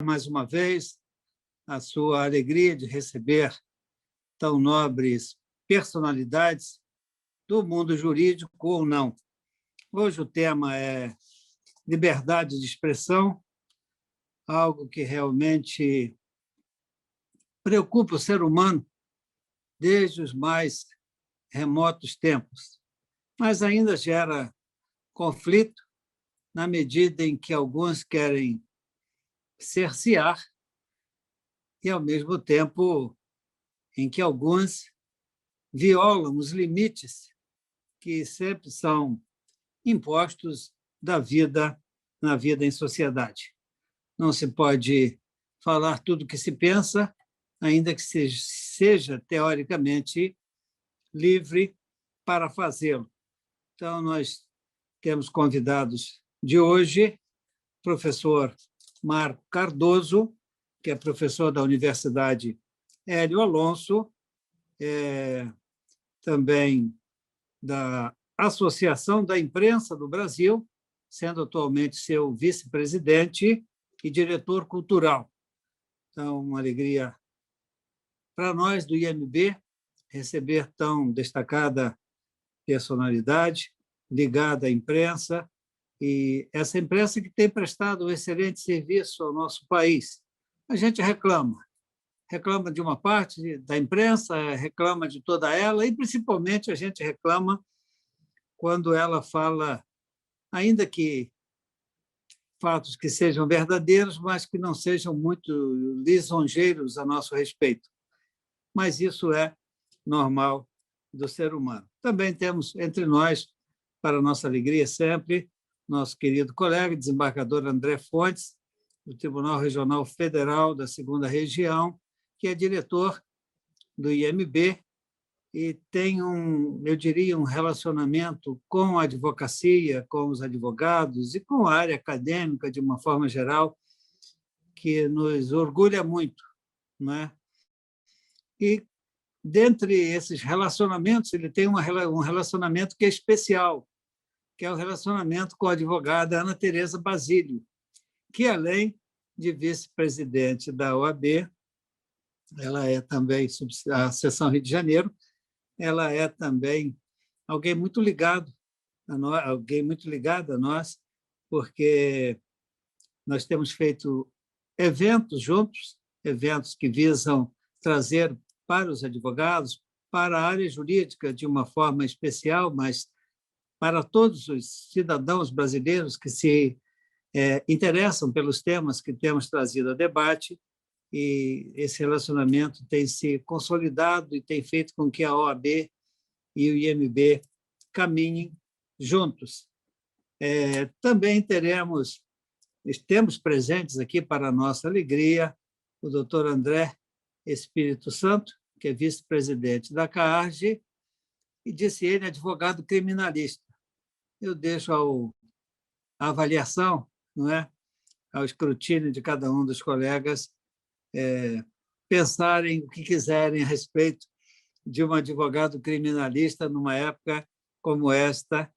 mais uma vez a sua alegria de receber tão nobres personalidades do mundo jurídico ou não. Hoje o tema é liberdade de expressão, algo que realmente preocupa o ser humano desde os mais remotos tempos, mas ainda gera conflito na medida em que alguns querem cercear e, ao mesmo tempo, em que alguns violam os limites que sempre são impostos da vida na vida em sociedade. Não se pode falar tudo o que se pensa, ainda que seja teoricamente livre para fazê-lo. Então, nós temos convidados de hoje, professor Marco Cardoso, que é professor da Universidade Hélio Alonso, também da Associação da Imprensa do Brasil, sendo atualmente seu vice-presidente e diretor cultural. Então, uma alegria para nós do IMB receber tão destacada personalidade ligada à imprensa, e essa imprensa que tem prestado um excelente serviço ao nosso país. A gente reclama de uma parte da imprensa, reclama de toda ela, e principalmente a gente reclama quando ela fala, ainda que fatos que sejam verdadeiros, mas que não sejam muito lisonjeiros a nosso respeito. Mas isso é normal do ser humano. Também temos entre nós, para nossa alegria sempre, nosso querido colega, desembargador André Fontes, do Tribunal Regional Federal da 2ª Região, que é diretor do IMB e tem eu diria, um relacionamento com a advocacia, com os advogados e com a área acadêmica, de uma forma geral, que nos orgulha muito, não é? E, dentre esses relacionamentos, ele tem um relacionamento que é especial, que é o relacionamento com a advogada Ana Tereza Basílio, que, além de vice-presidente da OAB, ela é também, a seção Rio de Janeiro, ela é também alguém muito ligado a nós, porque nós temos feito eventos juntos, eventos que visam trazer para os advogados, para a área jurídica de uma forma especial, mas para todos os cidadãos brasileiros que se interessam pelos temas que temos trazido a debate, e esse relacionamento tem se consolidado e tem feito com que a OAB e o IMB caminhem juntos. Também temos presentes aqui, para a nossa alegria, o doutor André Espírito Santo, que é vice-presidente da CAARGE, e disse ele, advogado criminalista. Eu deixo a avaliação, não é? Ao escrutínio de cada um dos colegas, pensarem o que quiserem a respeito de um advogado criminalista numa época como esta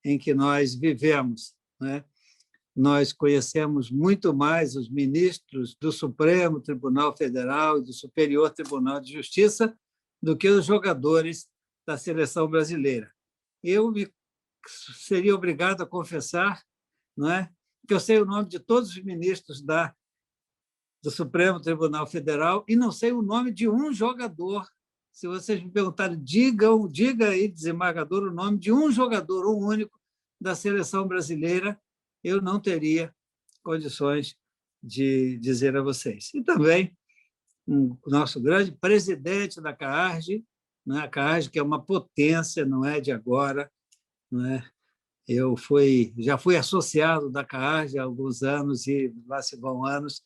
em que nós vivemos, né? Nós conhecemos muito mais os ministros do Supremo Tribunal Federal e do Superior Tribunal de Justiça do que os jogadores da seleção brasileira. Eu seria obrigado a confessar, não é, que eu sei o nome de todos os ministros do Supremo Tribunal Federal e não sei o nome de um jogador. Se vocês me perguntarem, diga aí, desembargador, o nome de um jogador, um único, da seleção brasileira, eu não teria condições de dizer a vocês. E também o nosso grande presidente da CAARGE, né? A CAARGE, que é uma potência, não é de agora, não é? Eu já fui associado da CAARGE há alguns anos, e lá se vão anos,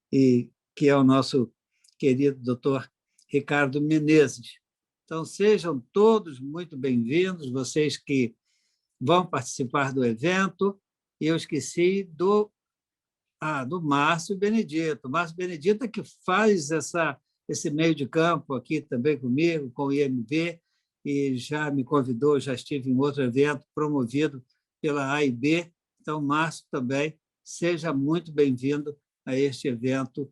e que é o nosso querido doutor Ricardo Menezes. Então, sejam todos muito bem-vindos, vocês que vão participar do evento. E eu esqueci do Márcio Benedito. Márcio Benedito é que faz esse meio de campo aqui também comigo, com o IMB, e já me convidou, já estive em outro evento promovido pela AIB. Então, Márcio, também, seja muito bem-vindo a este evento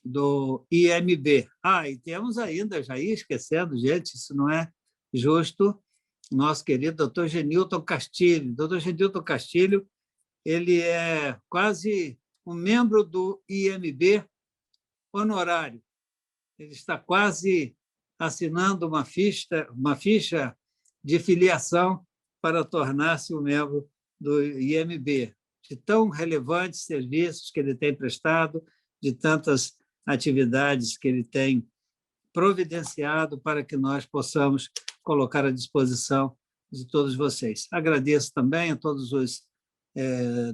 do IMB. E temos ainda, já ia esquecendo, gente, isso não é justo, nosso querido doutor Genilton Castilho. Doutor Genilton Castilho, ele é quase um membro do IMB honorário. Ele está quase assinando uma ficha de filiação para tornar-se um membro do IMB, de tão relevantes serviços que ele tem prestado, de tantas atividades que ele tem providenciado para que nós possamos colocar à disposição de todos vocês. Agradeço também a todos os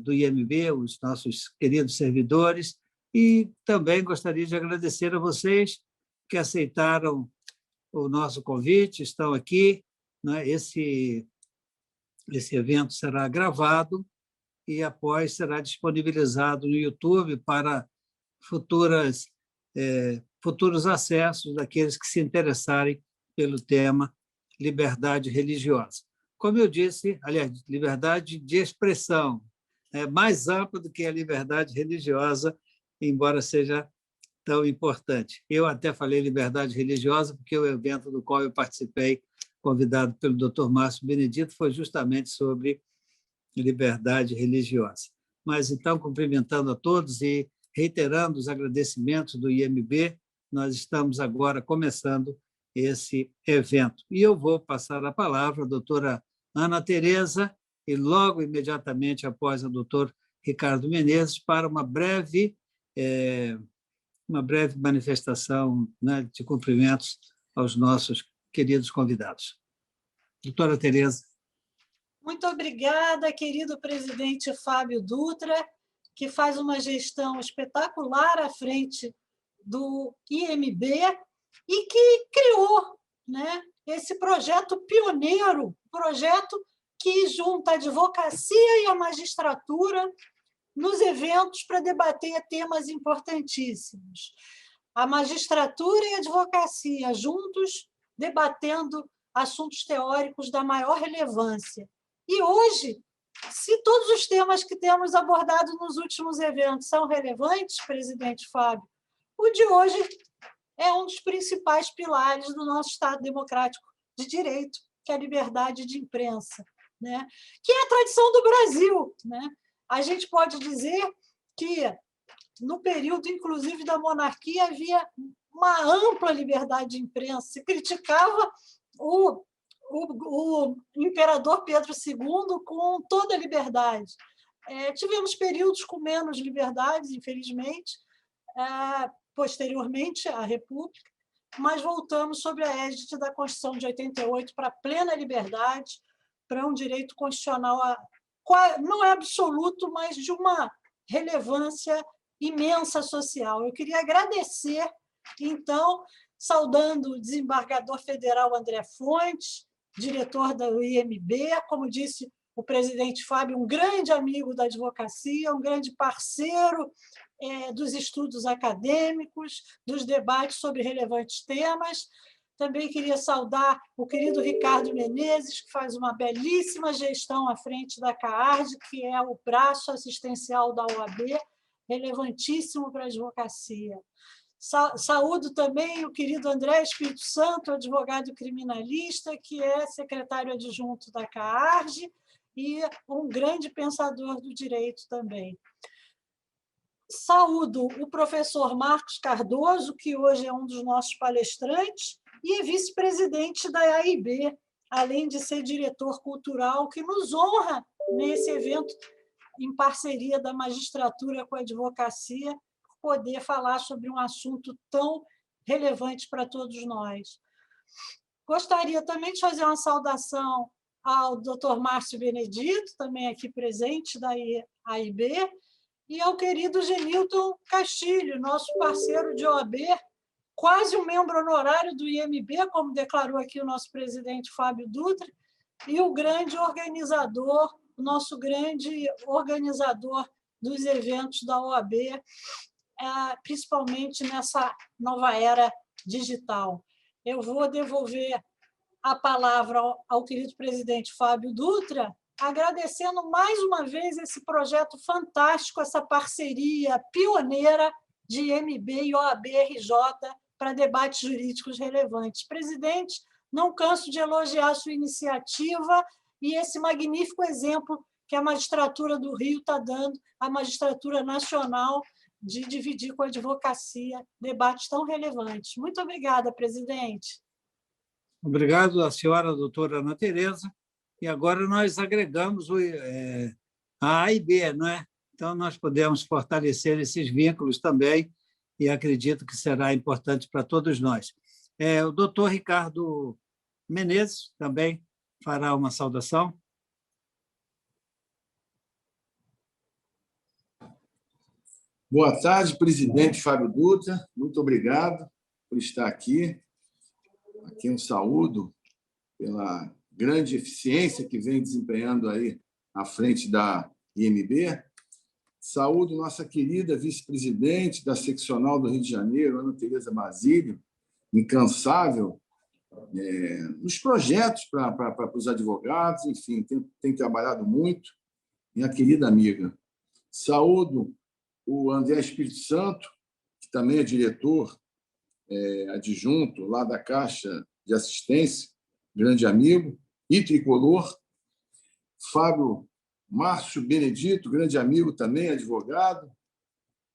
do IMB, os nossos queridos servidores, e também gostaria de agradecer a vocês que aceitaram o nosso convite, estão aqui, né? Esse evento será gravado e, após, será disponibilizado no YouTube para futuros acessos daqueles que se interessarem pelo tema liberdade religiosa. Como eu disse, aliás, liberdade de expressão é mais ampla do que a liberdade religiosa, embora seja tão importante. Eu até falei liberdade religiosa porque o evento do qual eu participei, convidado pelo Dr. Márcio Benedito, foi justamente sobre liberdade religiosa. Mas, então, cumprimentando a todos e reiterando os agradecimentos do IMB, nós estamos agora começando esse evento. E eu vou passar a palavra à doutora Ana Tereza e, logo, imediatamente após, ao doutor Ricardo Menezes, para uma breve manifestação, né, de cumprimentos aos nossos queridos convidados. Doutora Tereza. Muito obrigada, querido presidente Fábio Dutra, que faz uma gestão espetacular à frente do IMB e que criou, né, esse projeto pioneiro, projeto que junta a advocacia e a magistratura nos eventos para debater temas importantíssimos. A magistratura e a advocacia juntos debatendo assuntos teóricos da maior relevância. E hoje, se todos os temas que temos abordado nos últimos eventos são relevantes, presidente Fábio, o de hoje é um dos principais pilares do nosso Estado democrático de direito, que é a liberdade de imprensa, né? Que é a tradição do Brasil, né? A gente pode dizer que, no período, inclusive, da monarquia, havia uma ampla liberdade de imprensa. Se criticava o imperador Pedro II com toda a liberdade. Tivemos períodos com menos liberdades, infelizmente, posteriormente à República, mas voltamos sobre a égide da Constituição de 88 para a plena liberdade, para um direito constitucional, não é absoluto, mas de uma relevância imensa social. Eu queria agradecer, então, saudando o desembargador federal André Fontes, diretor da IMB, como disse o presidente Fábio, um grande amigo da advocacia, um grande parceiro dos estudos acadêmicos, dos debates sobre relevantes temas. Também queria saudar o querido Ricardo Menezes, que faz uma belíssima gestão à frente da CAARD, que é o braço assistencial da OAB, relevantíssimo para a advocacia. Saúdo também o querido André Espírito Santo, advogado criminalista, que é secretário adjunto da CAARD e um grande pensador do direito também. Saúdo o professor Marcos Cardoso, que hoje é um dos nossos palestrantes e é vice-presidente da AIB, além de ser diretor cultural, que nos honra nesse evento em parceria da magistratura com a advocacia, poder falar sobre um assunto tão relevante para todos nós. Gostaria também de fazer uma saudação ao Dr. Márcio Benedito, também aqui presente, da AIB, e ao querido Genilton Castilho, nosso parceiro de OAB, quase um membro honorário do IMB, como declarou aqui o nosso presidente Fábio Dutra, e o grande organizador, o nosso grande organizador dos eventos da OAB, principalmente nessa nova era digital. Eu vou devolver a palavra ao querido presidente Fábio Dutra agradecendo mais uma vez esse projeto fantástico, essa parceria pioneira de IMB e OAB-RJ para debates jurídicos relevantes. Presidente, não canso de elogiar a sua iniciativa e esse magnífico exemplo que a magistratura do Rio está dando, a magistratura nacional, de dividir com a advocacia debates tão relevantes. Muito obrigada, presidente. Obrigado à senhora doutora Ana Tereza. E agora nós agregamos a e B, não é? Então, nós podemos fortalecer esses vínculos também, e acredito que será importante para todos nós. O doutor Ricardo Menezes também fará uma saudação. Boa tarde, presidente Fábio Dutra. Muito obrigado por estar aqui. Aqui um saúdo pela grande eficiência que vem desempenhando aí à frente da IMB. Saúdo nossa querida vice-presidente da seccional do Rio de Janeiro, Ana Tereza Basílio, incansável nos projetos para os advogados, enfim, tem trabalhado muito, minha querida amiga. Saúdo o André Espírito Santo, que também é diretor adjunto lá da Caixa de Assistência, grande amigo, e tricolor. Fábio Márcio Benedito, grande amigo também, advogado,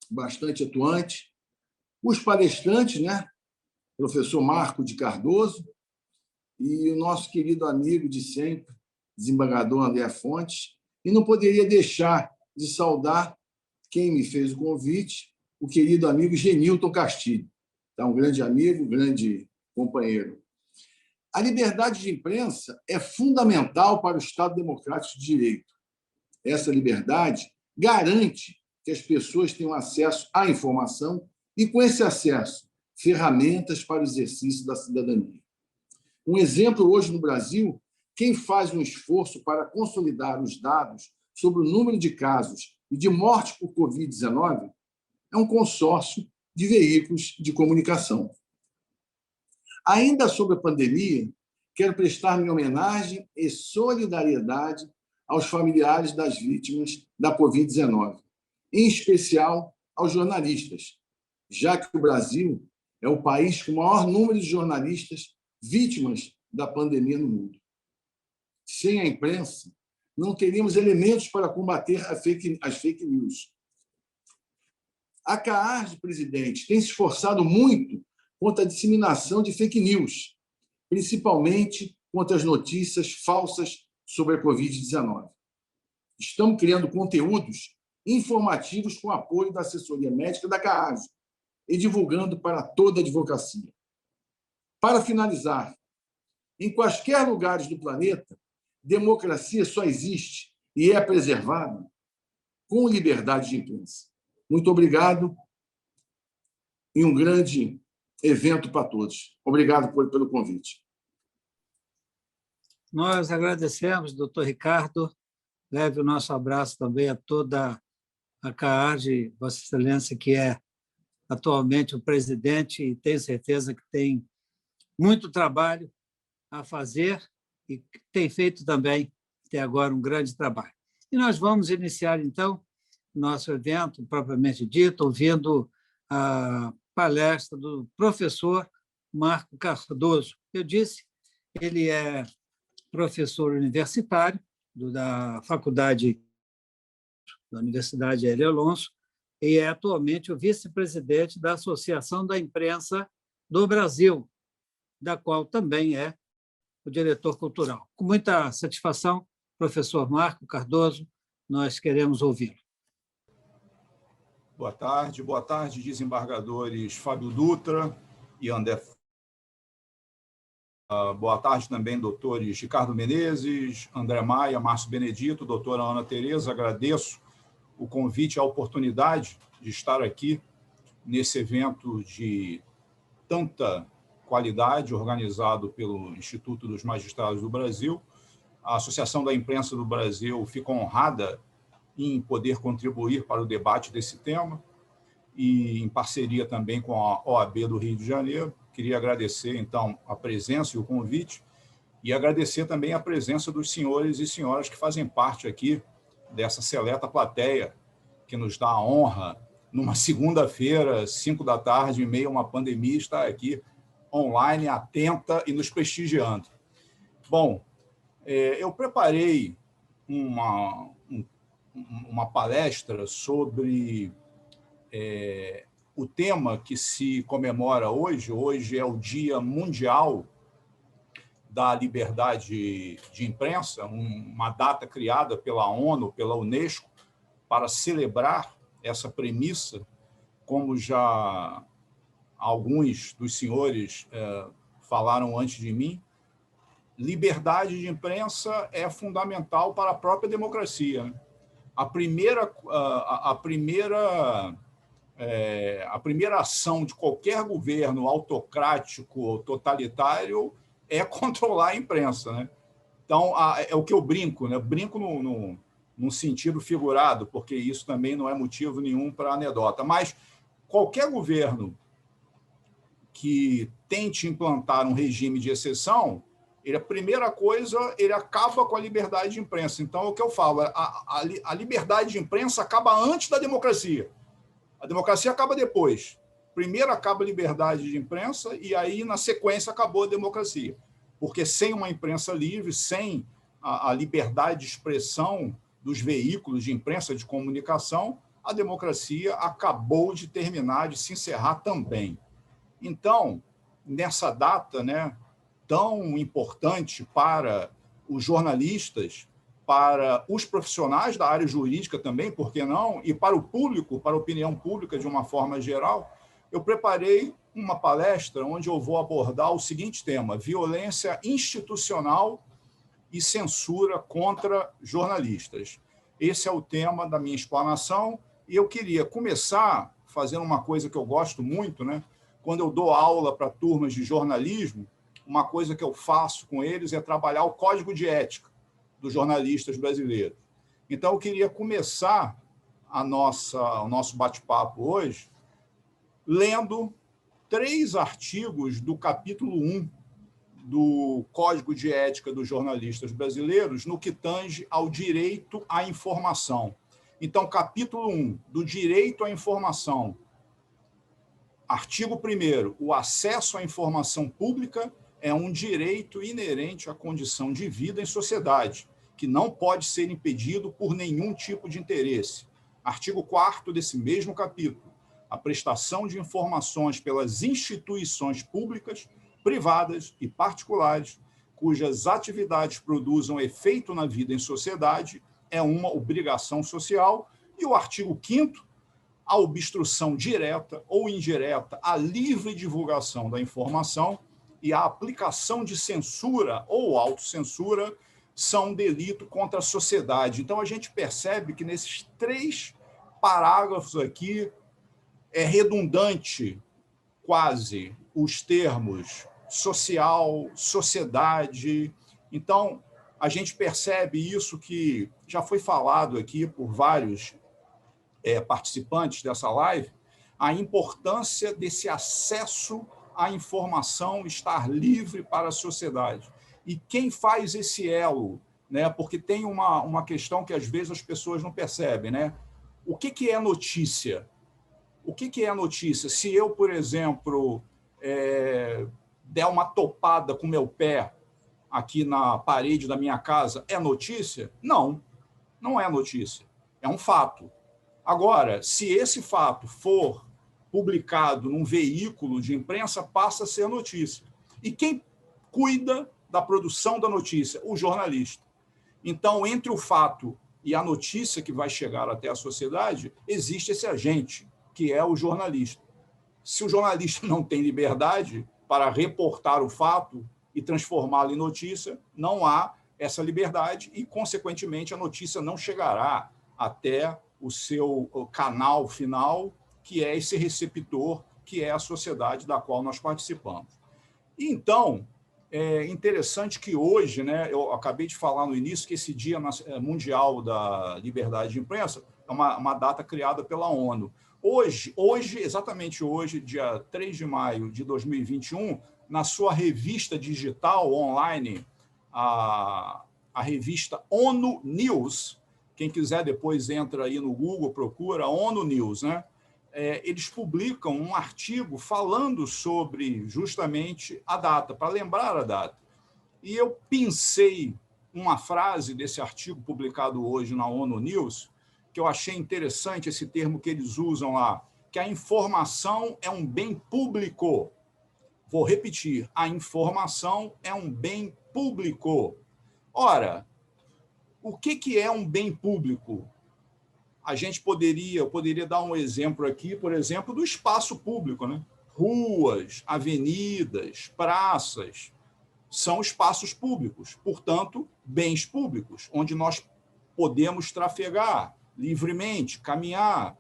bastante atuante. Os palestrantes, né? Professor Marco de Cardoso e o nosso querido amigo de sempre, desembargador André Fontes. E não poderia deixar de saudar quem me fez o convite, o querido amigo Genilton Castilho. Tá, um grande amigo, um grande companheiro. A liberdade de imprensa é fundamental para o Estado Democrático de Direito. Essa liberdade garante que as pessoas tenham acesso à informação e, com esse acesso, ferramentas para o exercício da cidadania. Um exemplo hoje no Brasil, quem faz um esforço para consolidar os dados sobre o número de casos e de mortes por Covid-19 é um consórcio de veículos de comunicação. Ainda sobre a pandemia, quero prestar minha homenagem e solidariedade aos familiares das vítimas da Covid-19, em especial aos jornalistas, já que o Brasil é o país com o maior número de jornalistas vítimas da pandemia no mundo. Sem a imprensa, não teríamos elementos para combater as fake news. A CAARD, presidente, tem se esforçado muito contra a disseminação de fake news, principalmente contra as notícias falsas sobre a Covid-19. Estamos criando conteúdos informativos com apoio da assessoria médica da CAARD e divulgando para toda a advocacia. Para finalizar, em quaisquer lugares do planeta, democracia só existe e é preservada com liberdade de imprensa. Muito obrigado e um grande evento para todos. Obrigado pelo convite. Nós agradecemos, doutor Ricardo. Leve o nosso abraço também a toda a CAARD, Vossa Excelência, que é atualmente o presidente, e tenho certeza que tem muito trabalho a fazer e tem feito também, até agora, um grande trabalho. E nós vamos iniciar, então, nosso evento, propriamente dito, ouvindo a palestra do professor Marco Cardoso. Eu disse, ele é professor universitário da Faculdade da Universidade Hélio Alonso e é atualmente o vice-presidente da Associação da Imprensa do Brasil, da qual também é o diretor cultural. Com muita satisfação, professor Marco Cardoso, nós queremos ouvi-lo. Boa tarde, desembargadores Fábio Dutra e André. Boa tarde também, doutores Ricardo Menezes, André Maia, Márcio Benedito, doutora Ana Tereza. Agradeço o convite e a oportunidade de estar aqui nesse evento de tanta qualidade, organizado pelo Instituto dos Magistrados do Brasil. A Associação da Imprensa do Brasil fica honrada em poder contribuir para o debate desse tema e em parceria também com a OAB do Rio de Janeiro. Queria agradecer, então, a presença e o convite E agradecer também a presença dos senhores e senhoras que fazem parte aqui dessa seleta plateia, que nos dá a honra, numa segunda-feira, 5 da tarde, em meio a uma pandemia, estar aqui online, atenta e nos prestigiando. Bom, eu preparei uma palestra sobre o tema que se comemora hoje. Hoje é o Dia Mundial da Liberdade de Imprensa, uma data criada pela ONU, pela Unesco, para celebrar essa premissa, como já alguns dos senhores falaram antes de mim. Liberdade de imprensa é fundamental para a própria democracia, né? A primeira ação de qualquer governo autocrático ou totalitário é controlar a imprensa, né? Então, é o que eu brinco, né? Brinco num sentido figurado, porque isso também não é motivo nenhum para anedota. Mas qualquer governo que tente implantar um regime de exceção, a primeira coisa, ele acaba com a liberdade de imprensa. Então, é o que eu falo, a liberdade de imprensa acaba antes da democracia. A democracia acaba depois. Primeiro acaba a liberdade de imprensa e aí, na sequência, acabou a democracia. Porque sem uma imprensa livre, sem a liberdade de expressão dos veículos de imprensa, de comunicação, a democracia acabou de terminar, de se encerrar também. Então, nessa data, né, tão importante para os jornalistas, para os profissionais da área jurídica também, por que não, e para o público, para a opinião pública de uma forma geral, eu preparei uma palestra onde eu vou abordar o seguinte tema: violência institucional e censura contra jornalistas. Esse é o tema da minha explanação, e eu queria começar fazendo uma coisa que eu gosto muito, né? Quando eu dou aula para turmas de jornalismo, uma coisa que eu faço com eles é trabalhar o código de ética dos jornalistas brasileiros. Então, eu queria começar o nosso bate-papo hoje lendo 3 artigos do capítulo 1 do Código de Ética dos Jornalistas Brasileiros no que tange ao direito à informação. Então, capítulo 1, do direito à informação. Artigo 1º, o acesso à informação pública é um direito inerente à condição de vida em sociedade, que não pode ser impedido por nenhum tipo de interesse. Artigo 4º desse mesmo capítulo, a prestação de informações pelas instituições públicas, privadas e particulares, cujas atividades produzam efeito na vida em sociedade, é uma obrigação social. E o artigo 5º, a obstrução direta ou indireta à livre divulgação da informação e a aplicação de censura ou autocensura são um delito contra a sociedade. Então, a gente percebe que nesses 3 parágrafos aqui é redundante quase os termos social, sociedade. Então, a gente percebe isso que já foi falado aqui por vários participantes dessa live, a importância desse acesso à informação estar livre para a sociedade. E quem faz esse elo, né? Porque tem uma questão que às vezes as pessoas não percebem, né? O que é notícia? O que é notícia? Se eu, por exemplo, der uma topada com meu pé aqui na parede da minha casa, é notícia? Não, não é notícia. É um fato. Agora, se esse fato for publicado num veículo de imprensa, passa a ser notícia. E quem cuida da produção da notícia? O jornalista. Então, entre o fato e a notícia que vai chegar até a sociedade, existe esse agente, que é o jornalista. Se o jornalista não tem liberdade para reportar o fato e transformá-lo em notícia, não há essa liberdade e, consequentemente, a notícia não chegará até o seu canal final, que é esse receptor, que é a sociedade da qual nós participamos. E, então, é interessante que hoje, né, eu acabei de falar no início que esse Dia Mundial da Liberdade de Imprensa é uma data criada pela ONU. Hoje, exatamente hoje, dia 3 de maio de 2021, na sua revista digital online, a revista ONU News. Quem quiser depois entra aí no Google, procura ONU News, né? Eles publicam um artigo falando sobre justamente a data, para lembrar a data. E eu pensei uma frase desse artigo publicado hoje na ONU News, que eu achei interessante, esse termo que eles usam lá, que a informação é um bem público. Vou repetir, a informação é um bem público. Ora, o que é um bem público? Eu poderia dar um exemplo aqui, por exemplo, do espaço público, né? Ruas, avenidas, praças, são espaços públicos, portanto, bens públicos, onde nós podemos trafegar livremente, caminhar,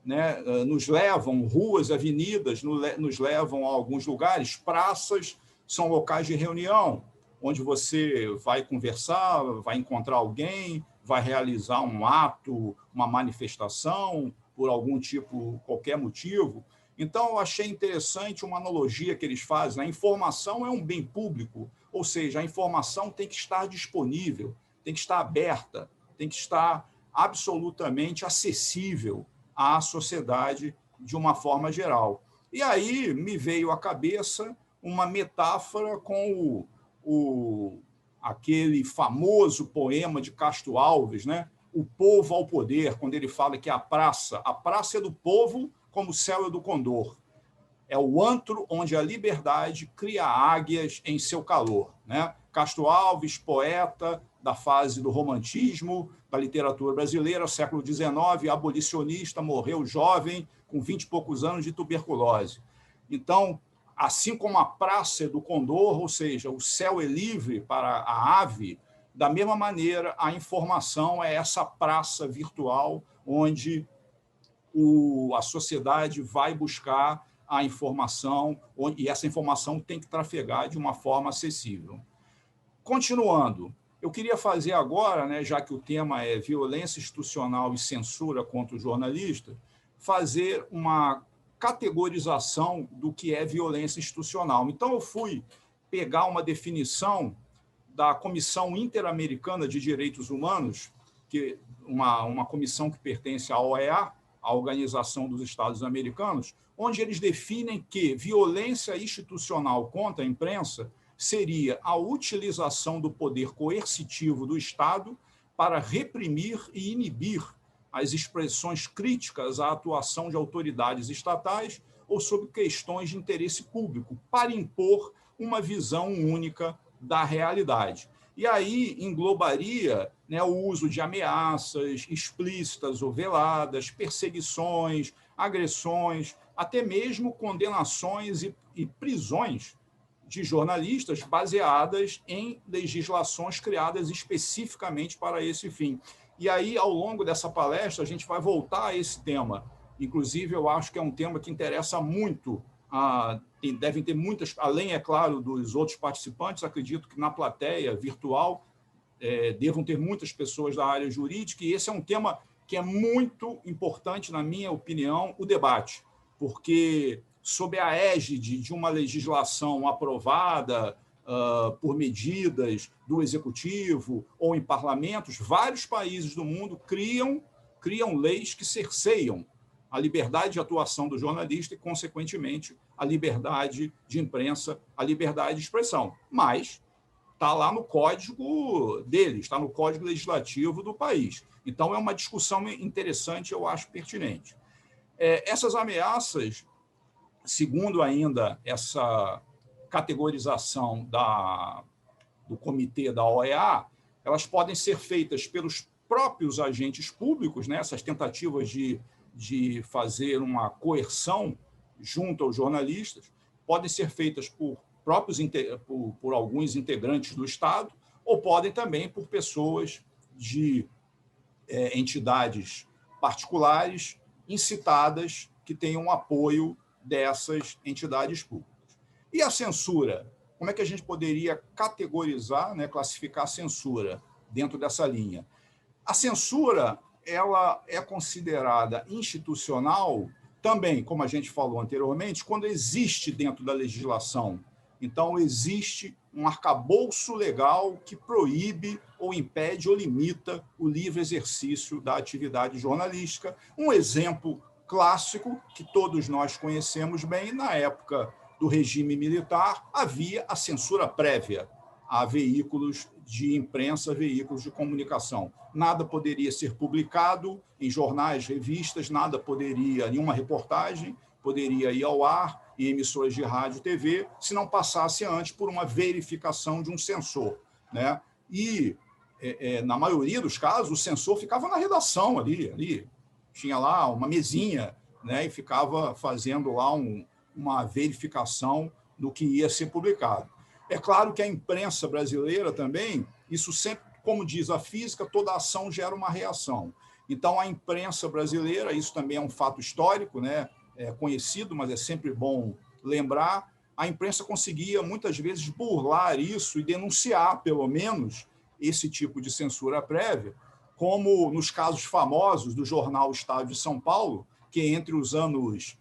né? Nos levam, ruas, avenidas, nos levam a alguns lugares, praças são locais de reunião, onde você vai conversar, vai encontrar alguém, vai realizar um ato, uma manifestação, por algum tipo, qualquer motivo. Então, eu achei interessante uma analogia que eles fazem. A informação é um bem público, ou seja, a informação tem que estar disponível, tem que estar aberta, tem que estar absolutamente acessível à sociedade de uma forma geral. E aí me veio à cabeça uma metáfora com aquele famoso poema de Castro Alves, né? O Povo ao Poder, quando ele fala que a praça é do povo como o céu é do condor. É o antro onde a liberdade cria águias em seu calor, né? Castro Alves, poeta da fase do romantismo, da literatura brasileira, século XIX, abolicionista, morreu jovem, com 20 e poucos anos de tuberculose. Então, assim como a praça é do condor, ou seja, o céu é livre para a ave, da mesma maneira, a informação é essa praça virtual onde a sociedade vai buscar a informação, e essa informação tem que trafegar de uma forma acessível. Continuando, eu queria fazer agora, né, já que o tema é violência institucional e censura contra o jornalista, fazer uma categorização do que é violência institucional. Então, eu fui pegar uma definição da Comissão Interamericana de Direitos Humanos, que uma comissão que pertence à OEA, a Organização dos Estados Americanos, onde eles definem que violência institucional contra a imprensa seria a utilização do poder coercitivo do Estado para reprimir e inibir as expressões críticas à atuação de autoridades estatais ou sobre questões de interesse público, para impor uma visão única da realidade. E aí englobaria, né, o uso de ameaças explícitas ou veladas, perseguições, agressões, até mesmo condenações e prisões de jornalistas baseadas em legislações criadas especificamente para esse fim. E aí, ao longo dessa palestra, a gente vai voltar a esse tema. Inclusive, eu acho que é um tema que interessa muito. Devem ter muitas, além, é claro, dos outros participantes, acredito que na plateia virtual devam ter muitas pessoas da área jurídica, e esse é um tema que é muito importante, na minha opinião, o debate, porque, sob a égide de uma legislação aprovada por medidas do executivo ou em parlamentos, vários países do mundo criam leis que cerceiam a liberdade de atuação do jornalista e, consequentemente, a liberdade de imprensa, a liberdade de expressão. Mas está lá no código deles, está no código legislativo do país. Então, é uma discussão interessante, eu acho pertinente. Essas ameaças, segundo ainda essa categorização do comitê da OEA, elas podem ser feitas pelos próprios agentes públicos, né? Essas tentativas de fazer coerção junto aos jornalistas, podem ser feitas por alguns integrantes do Estado, ou podem também por pessoas de entidades particulares incitadas que tenham apoio dessas entidades públicas. E a censura? Como é que a gente poderia categorizar, né, classificar a censura dentro dessa linha? A censura, ela é considerada institucional também, como a gente falou anteriormente, quando existe dentro da legislação. Então, existe um arcabouço legal que proíbe ou impede ou limita o livre exercício da atividade jornalística. Um exemplo clássico que todos nós conhecemos bem, na época do regime militar, havia a censura prévia a veículos de imprensa, veículos de comunicação. Nada poderia ser publicado em jornais, revistas, nada poderia, nenhuma reportagem poderia ir ao ar em emissoras de rádio e TV, se não passasse antes por uma verificação de um censor, né? E, na maioria dos casos, o censor ficava na redação ali tinha lá uma mesinha, né? E ficava fazendo lá uma verificação do que ia ser publicado. É claro que a imprensa brasileira também, isso sempre, como diz a física, toda ação gera uma reação. Então, a imprensa brasileira, isso também é um fato histórico, né? É conhecido, mas é sempre bom lembrar, a imprensa conseguia, muitas vezes, burlar isso e denunciar, pelo menos, esse tipo de censura prévia, como nos casos famosos do jornal Estado de São Paulo, que entre os anos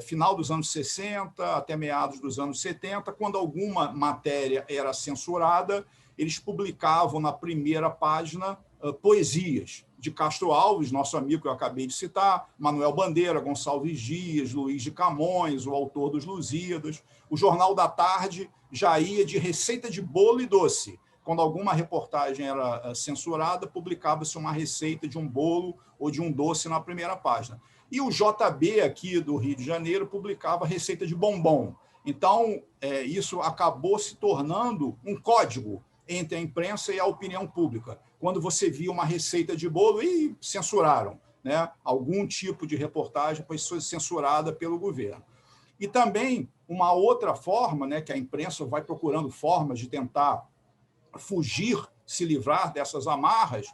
final dos anos 60 até meados dos anos 70, quando alguma matéria era censurada, eles publicavam na primeira página poesias de Castro Alves, nosso amigo que eu acabei de citar, Manuel Bandeira, Gonçalves Dias, Luiz de Camões, o autor dos Lusíadas. O Jornal da Tarde já ia de receita de bolo e doce. Quando alguma reportagem era censurada, publicava-se uma receita de um bolo ou de um doce na primeira página. E o JB, aqui do Rio de Janeiro, publicava receita de bombom. Então, isso acabou se tornando um código entre a imprensa e a opinião pública. Quando você via uma receita de bolo, e censuraram, né? Algum tipo de reportagem foi censurada pelo governo. E também uma outra forma, né, que a imprensa vai procurando formas de tentar fugir, se livrar dessas amarras.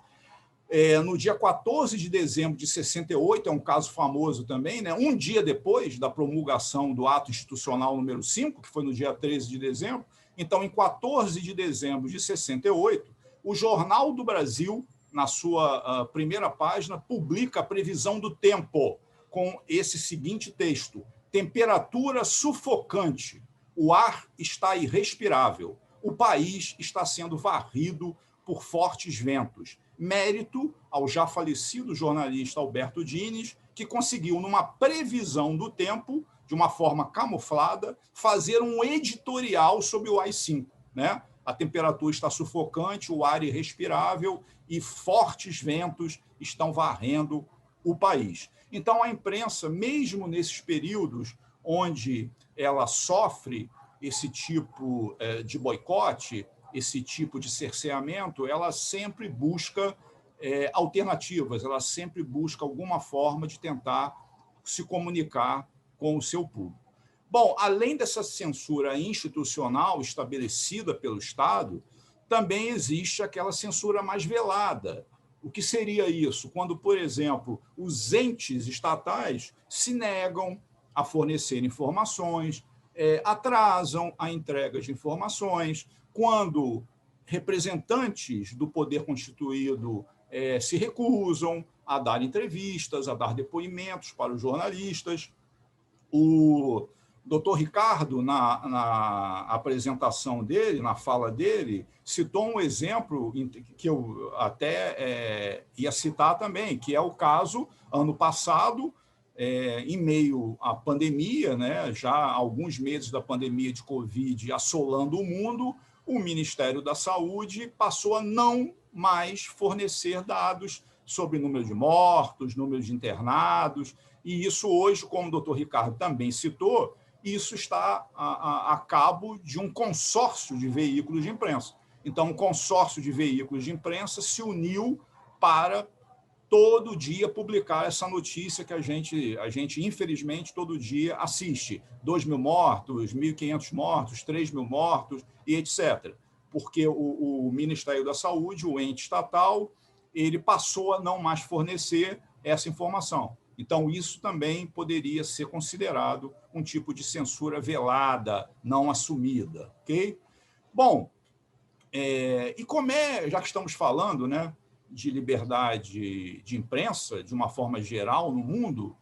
No dia 14 de dezembro de 68, é um caso famoso também, né? Um dia depois da promulgação do Ato Institucional número 5, que foi no dia 13 de dezembro, então, em 14 de dezembro de 68, o Jornal do Brasil, na sua primeira página, publica a previsão do tempo, com esse seguinte texto: temperatura sufocante, o ar está irrespirável, o país está sendo varrido por fortes ventos. Mérito ao já falecido jornalista Alberto Dines, que conseguiu, numa previsão do tempo, de uma forma camuflada, fazer um editorial sobre o AI-5, né? A temperatura está sufocante, o ar irrespirável e fortes ventos estão varrendo o país. Então, a imprensa, mesmo nesses períodos onde ela sofre esse tipo de boicote, esse tipo de cerceamento, ela sempre busca alternativas, ela sempre busca alguma forma de tentar se comunicar com o seu público. Bom, além dessa censura institucional estabelecida pelo Estado, também existe aquela censura mais velada. O que seria isso? Quando, por exemplo, os entes estatais se negam a fornecer informações, atrasam a entrega de informações, quando representantes do poder constituído se recusam a dar entrevistas, a dar depoimentos para os jornalistas. O doutor Ricardo, na apresentação dele, na fala dele, citou um exemplo que eu até ia citar também, que é o caso, ano passado, em meio à pandemia, né, já há alguns meses da pandemia de Covid assolando o mundo, o Ministério da Saúde passou a não mais fornecer dados sobre número de mortos, número de internados, e isso hoje, como o doutor Ricardo também citou, isso está a cabo de um consórcio de veículos de imprensa. Então, um consórcio de veículos de imprensa se uniu para todo dia publicar essa notícia que a gente infelizmente, todo dia assiste. 2.000 mortos, 1.500 mortos, 3.000 mortos, e etc. Porque o Ministério da Saúde, o ente estatal, ele passou a não mais fornecer essa informação. Então, isso também poderia ser considerado um tipo de censura velada, não assumida. Okay? Bom, e como já que estamos falando, né, de liberdade de imprensa, de uma forma geral, no mundo,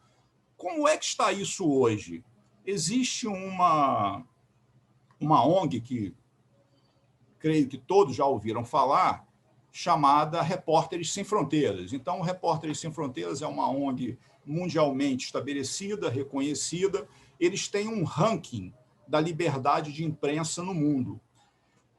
como é que está isso hoje? Existe uma ONG que creio que todos já ouviram falar, chamada Repórteres Sem Fronteiras. Então, o Repórteres Sem Fronteiras é uma ONG mundialmente estabelecida, reconhecida. Eles têm um ranking da liberdade de imprensa no mundo.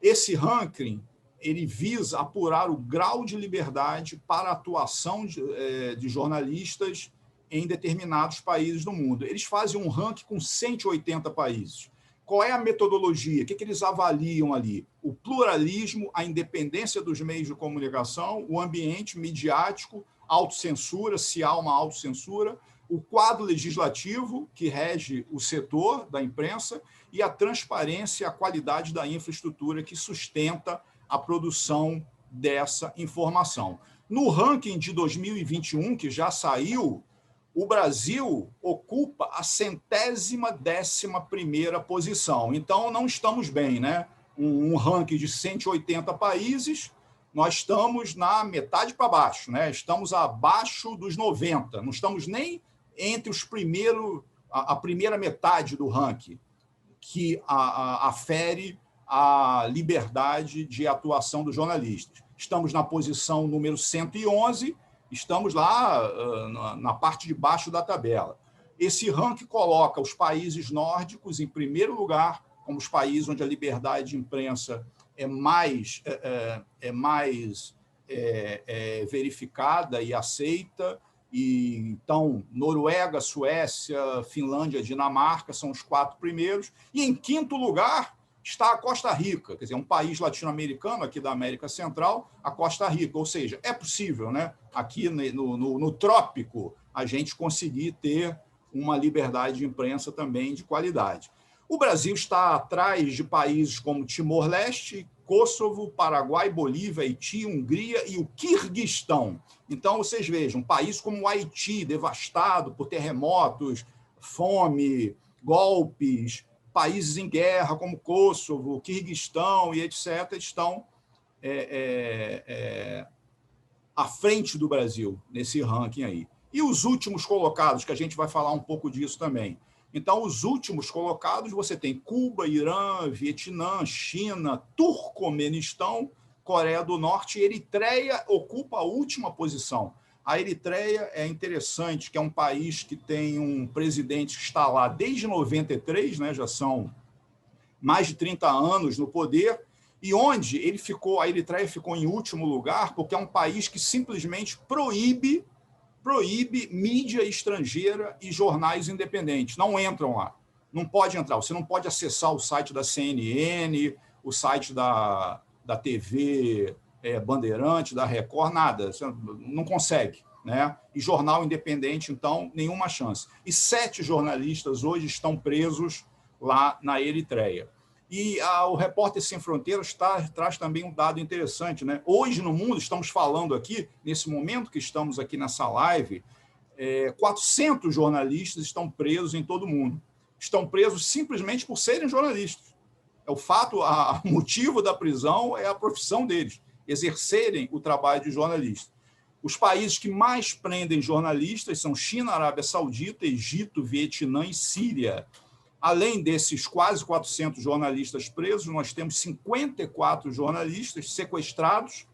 Esse ranking ele visa apurar o grau de liberdade para a atuação de jornalistas em determinados países do mundo. Eles fazem um ranking com 180 países. Qual é a metodologia? O que eles avaliam ali? O pluralismo, a independência dos meios de comunicação, o ambiente midiático, autocensura, se há uma autocensura, o quadro legislativo que rege o setor da imprensa e a transparência e a qualidade da infraestrutura que sustenta a produção dessa informação. No ranking de 2021, que já saiu, o Brasil ocupa a 111ª posição. Então, não estamos bem, né? Um ranking de 180 países, nós estamos na metade para baixo, né? Estamos abaixo dos 90, não estamos nem entre os primeiros, a primeira metade do ranking, que afere a liberdade de atuação dos jornalistas. Estamos na posição número 111, estamos lá na parte de baixo da tabela. Esse ranking coloca os países nórdicos em primeiro lugar, como os países onde a liberdade de imprensa é mais verificada e aceita. E, então, Noruega, Suécia, Finlândia, Dinamarca são os 4 primeiros. E, em quinto lugar, está a Costa Rica, quer dizer, um país latino-americano, aqui da América Central, a Costa Rica. Ou seja, é possível, né, aqui no trópico, a gente conseguir ter uma liberdade de imprensa também de qualidade. O Brasil está atrás de países como Timor-Leste, Kosovo, Paraguai, Bolívia, Haiti, Hungria e o Quirguistão. Então, vocês vejam, um país como o Haiti, devastado por terremotos, fome, golpes, países em guerra como Kosovo, Quirguistão e etc., estão à frente do Brasil nesse ranking aí. E os últimos colocados, que a gente vai falar um pouco disso também. Então, os últimos colocados, você tem Cuba, Irã, Vietnã, China, Turcomenistão, Coreia do Norte e Eritreia ocupa a última posição. A Eritreia é interessante, que é um país que tem um presidente que está lá desde 93, né, já são mais de 30 anos no poder, e onde a Eritreia ficou em último lugar, porque é um país que simplesmente proíbe mídia estrangeira e jornais independentes. Não entram lá. Não pode entrar. Você não pode acessar o site da CNN, o site da TV Bandeirante, da Record, nada. Você não consegue, né? E jornal independente, então, nenhuma chance. E 7 jornalistas hoje estão presos lá na Eritreia. E o Repórter Sem Fronteiras traz também um dado interessante, né? Hoje, no mundo, estamos falando aqui, nesse momento que estamos aqui nessa live, 400 jornalistas estão presos em todo o mundo. Estão presos simplesmente por serem jornalistas. O motivo da prisão é a profissão deles, exercerem o trabalho de jornalista. Os países que mais prendem jornalistas são China, Arábia Saudita, Egito, Vietnã e Síria. Além desses quase 400 jornalistas presos, nós temos 54 jornalistas sequestrados,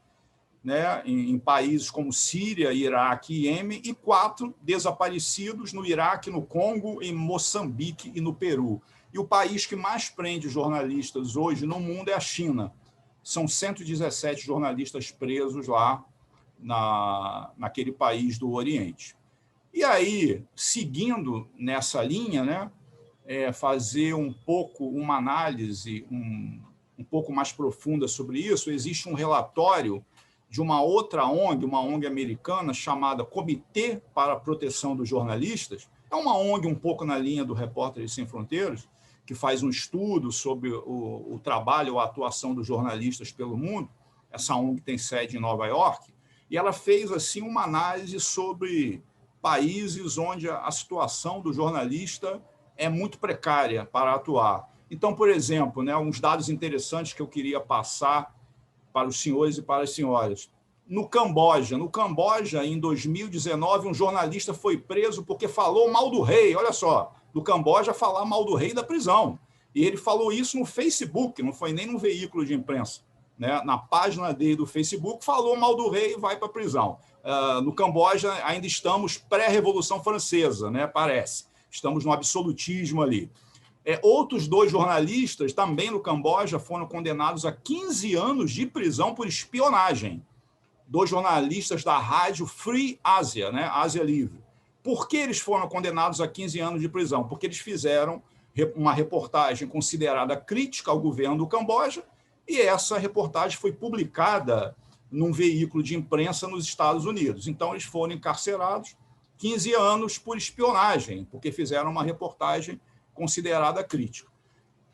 né, em países como Síria, Iraque e Iêmen, e 4 desaparecidos no Iraque, no Congo, em Moçambique e no Peru. E o país que mais prende jornalistas hoje no mundo é a China. São 117 jornalistas presos lá naquele país do Oriente. E aí, seguindo nessa linha, né, fazer uma análise um pouco mais profunda sobre isso, existe um relatório de uma outra ONG, uma ONG americana chamada Comitê para a Proteção dos Jornalistas. É uma ONG um pouco na linha do Repórteres Sem Fronteiras, que faz um estudo sobre o trabalho ou a atuação dos jornalistas pelo mundo. Essa ONG tem sede em Nova York, e ela fez assim uma análise sobre países onde a situação do jornalista é muito precária para atuar. Então, por exemplo, né, uns dados interessantes que eu queria passar para os senhores e para as senhoras. No Camboja, em 2019, um jornalista foi preso porque falou mal do rei. Olha só, no Camboja, falar mal do rei da prisão. E ele falou isso no Facebook, não foi nem num veículo de imprensa. né, na página dele do Facebook, falou mal do rei e vai para a prisão. No Camboja, ainda estamos pré-Revolução Francesa, né, parece. Estamos no absolutismo ali. Outros 2 jornalistas, também no Camboja, foram condenados a 15 anos de prisão por espionagem. 2 jornalistas da rádio Free Asia, né, Ásia Livre. Por que eles foram condenados a 15 anos de prisão? Porque eles fizeram uma reportagem considerada crítica ao governo do Camboja, e essa reportagem foi publicada num veículo de imprensa nos Estados Unidos. Então, eles foram encarcerados 15 anos por espionagem, porque fizeram uma reportagem considerada crítica.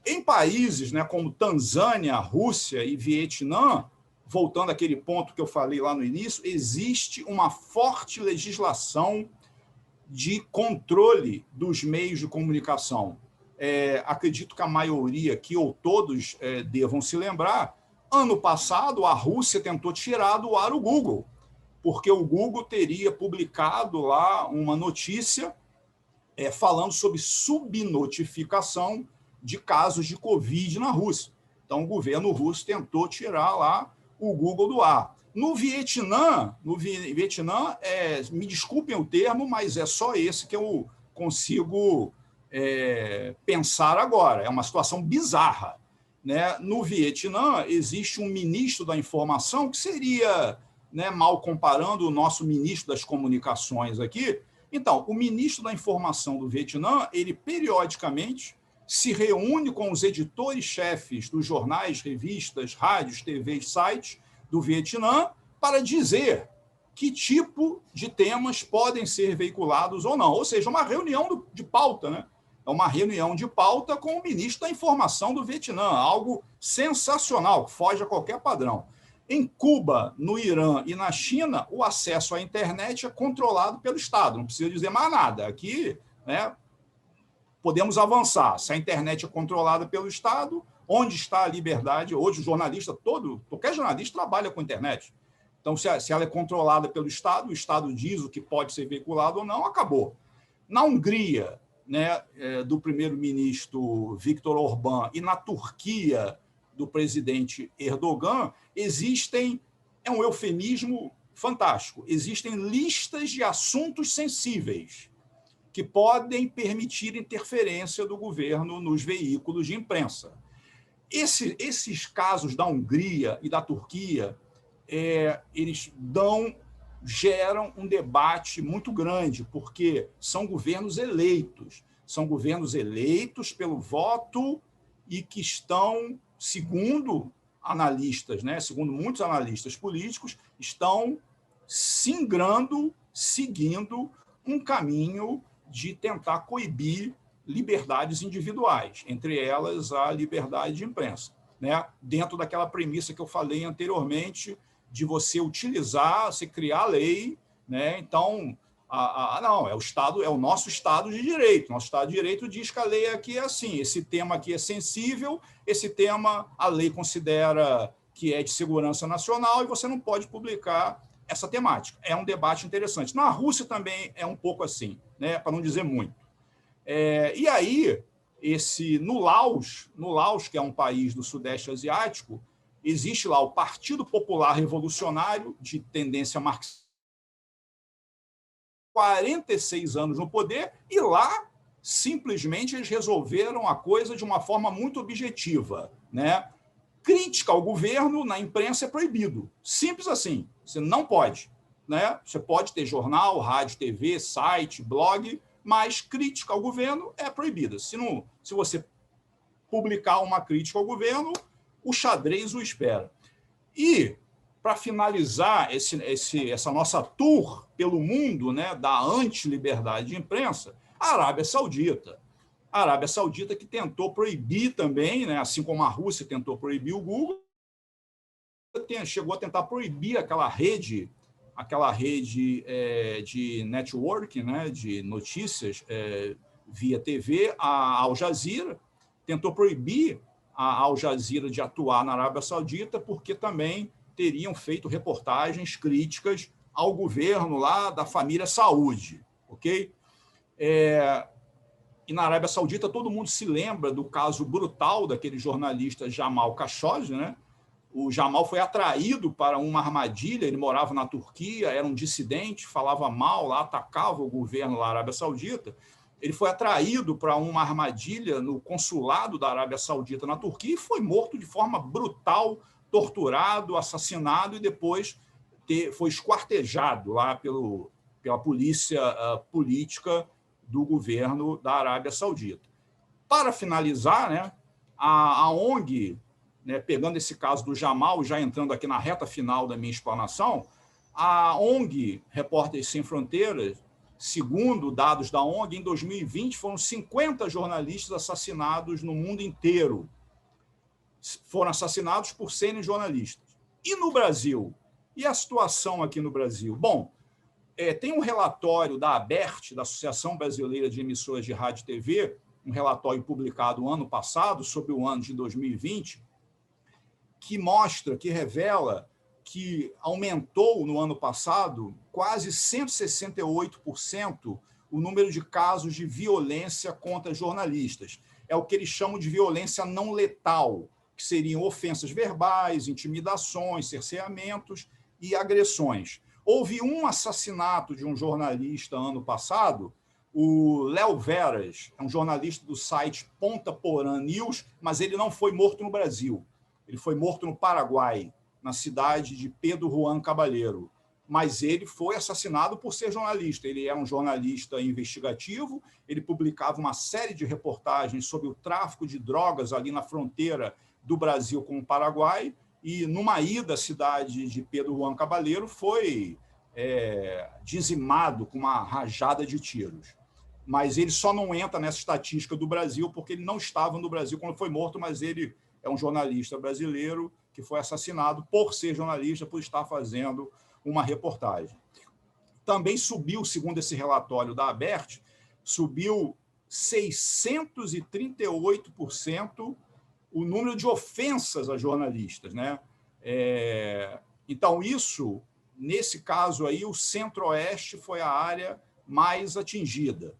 Em países, né, como Tanzânia, Rússia e Vietnã, voltando àquele ponto que eu falei lá no início, existe uma forte legislação de controle dos meios de comunicação. Acredito que a maioria aqui, ou todos, devam se lembrar, ano passado a Rússia tentou tirar do ar o Google, porque o Google teria publicado lá uma notícia falando sobre subnotificação de casos de Covid na Rússia. Então, o governo russo tentou tirar lá o Google do ar. No Vietnã, me desculpem o termo, mas é só esse que eu consigo pensar agora. É uma situação bizarra, né? No Vietnã, existe um ministro da informação, que seria, né, mal comparando o nosso ministro das comunicações aqui. Então, o ministro da informação do Vietnã, ele periodicamente se reúne com os editores-chefes dos jornais, revistas, rádios, TVs, sites do Vietnã para dizer que tipo de temas podem ser veiculados ou não. Ou seja, uma reunião de pauta, né? É uma reunião de pauta com o ministro da Informação do Vietnã, algo sensacional, que foge a qualquer padrão. Em Cuba, no Irã e na China, o acesso à internet é controlado pelo Estado, não precisa dizer mais nada. Aqui, né, podemos avançar. Se a internet é controlada pelo Estado, onde está a liberdade? Hoje, qualquer jornalista trabalha com internet. Então, se ela é controlada pelo Estado, o Estado diz o que pode ser veiculado ou não, acabou. Na Hungria, né, do primeiro-ministro Viktor Orbán, e na Turquia, do presidente Erdogan, é um eufemismo fantástico, existem listas de assuntos sensíveis que podem permitir interferência do governo nos veículos de imprensa. Esses casos da Hungria e da Turquia, eles geram um debate muito grande, porque são governos eleitos pelo voto e que estão, segundo analistas, né, segundo muitos analistas políticos, estão seguindo um caminho de tentar coibir liberdades individuais, entre elas a liberdade de imprensa, né? Dentro daquela premissa que eu falei anteriormente, de você criar lei, né? Então, não, é o nosso Estado de Direito. Nosso Estado de Direito diz que a lei aqui é assim, esse tema aqui é sensível, esse tema a lei considera que é de segurança nacional e você não pode publicar essa temática. É um debate interessante. Na Rússia também é um pouco assim, né? Para não dizer muito. E aí, no Laos, que é um país do Sudeste Asiático, existe lá o Partido Popular Revolucionário, de tendência marxista, 46 anos no poder, e lá, simplesmente, eles resolveram a coisa de uma forma muito objetiva, né? Crítica ao governo na imprensa é proibido. Simples assim. Você não pode, né? Você pode ter jornal, rádio, TV, site, blog, mas crítica ao governo é proibida. Se você publicar uma crítica ao governo, o xadrez o espera. E, para finalizar essa nossa tour pelo mundo, né, da anti-liberdade de imprensa, a Arábia Saudita. A Arábia Saudita, que tentou proibir também, né, assim como a Rússia tentou proibir o Google, chegou a tentar proibir aquela rede de networking, né, de notícias via TV, a Al Jazeera, tentou proibir a Al Jazeera de atuar na Arábia Saudita, porque também teriam feito reportagens críticas ao governo lá da família Saúde, ok? E na Arábia Saudita todo mundo se lembra do caso brutal daquele jornalista Jamal Khashoggi, né? o Jamal foi atraído para uma armadilha, ele morava na Turquia, era um dissidente, falava mal lá, atacava o governo da Arábia Saudita. Ele foi atraído para uma armadilha no consulado da Arábia Saudita na Turquia e foi morto de forma brutal, torturado, assassinado e depois foi esquartejado lá pela polícia política do governo da Arábia Saudita. Para finalizar, né, a ONG, né, pegando esse caso do Jamal, já entrando aqui na reta final da minha explanação, a ONG Repórteres Sem Fronteiras, segundo dados da ONG, em 2020 foram 50 jornalistas assassinados no mundo inteiro. Foram assassinados por serem jornalistas. E no Brasil? E a situação aqui no Brasil? Bom, tem um relatório da ABERT, da Associação Brasileira de Emissoras de Rádio e TV, um relatório publicado ano passado, sobre o ano de 2020, que mostra, que revela que aumentou no ano passado quase 168% o número de casos de violência contra jornalistas. É o que eles chamam de violência não letal, que seriam ofensas verbais, intimidações, cerceamentos e agressões. Houve um assassinato de um jornalista ano passado, o Léo Veras, é um jornalista do site Ponta Porã News, mas ele não foi morto no Brasil. Ele foi morto no Paraguai, na cidade de Pedro Juan Caballero. Mas ele foi assassinado por ser jornalista. Ele era um jornalista investigativo, ele publicava uma série de reportagens sobre o tráfico de drogas ali na fronteira do Brasil com o Paraguai, e numa ida à cidade de Pedro Juan Caballero foi dizimado com uma rajada de tiros. Mas ele só não entra nessa estatística do Brasil porque ele não estava no Brasil quando foi morto, mas ele é um jornalista brasileiro que foi assassinado por ser jornalista, por estar fazendo uma reportagem. Também subiu, segundo esse relatório da ABERT, subiu 638% o número de ofensas a jornalistas, né? Então, isso, nesse caso aí, o Centro-Oeste foi a área mais atingida.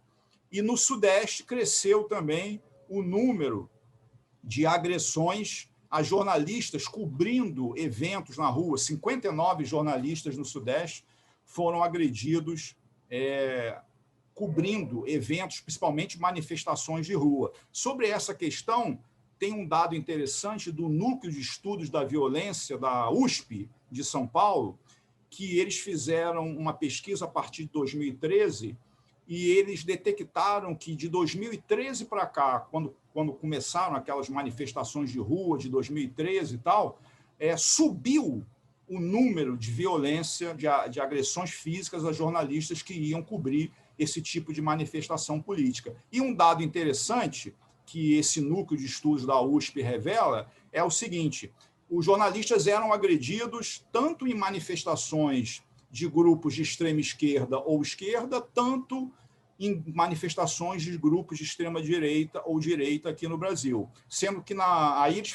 E no Sudeste cresceu também o número de agressões a jornalistas cobrindo eventos na rua. 59 jornalistas no Sudeste foram agredidos cobrindo eventos, principalmente manifestações de rua. Sobre essa questão, tem um dado interessante do Núcleo de Estudos da Violência da USP de São Paulo, que eles fizeram uma pesquisa a partir de 2013 e eles detectaram que de 2013 para cá, quando começaram aquelas manifestações de rua de 2013 e tal, subiu o número de violência, de agressões físicas a jornalistas que iam cobrir esse tipo de manifestação política. E um dado interessante que esse núcleo de estudos da USP revela é o seguinte: os jornalistas eram agredidos tanto em manifestações de grupos de extrema esquerda ou esquerda, tanto em manifestações de grupos de extrema direita ou direita aqui no Brasil. Sendo que aí eles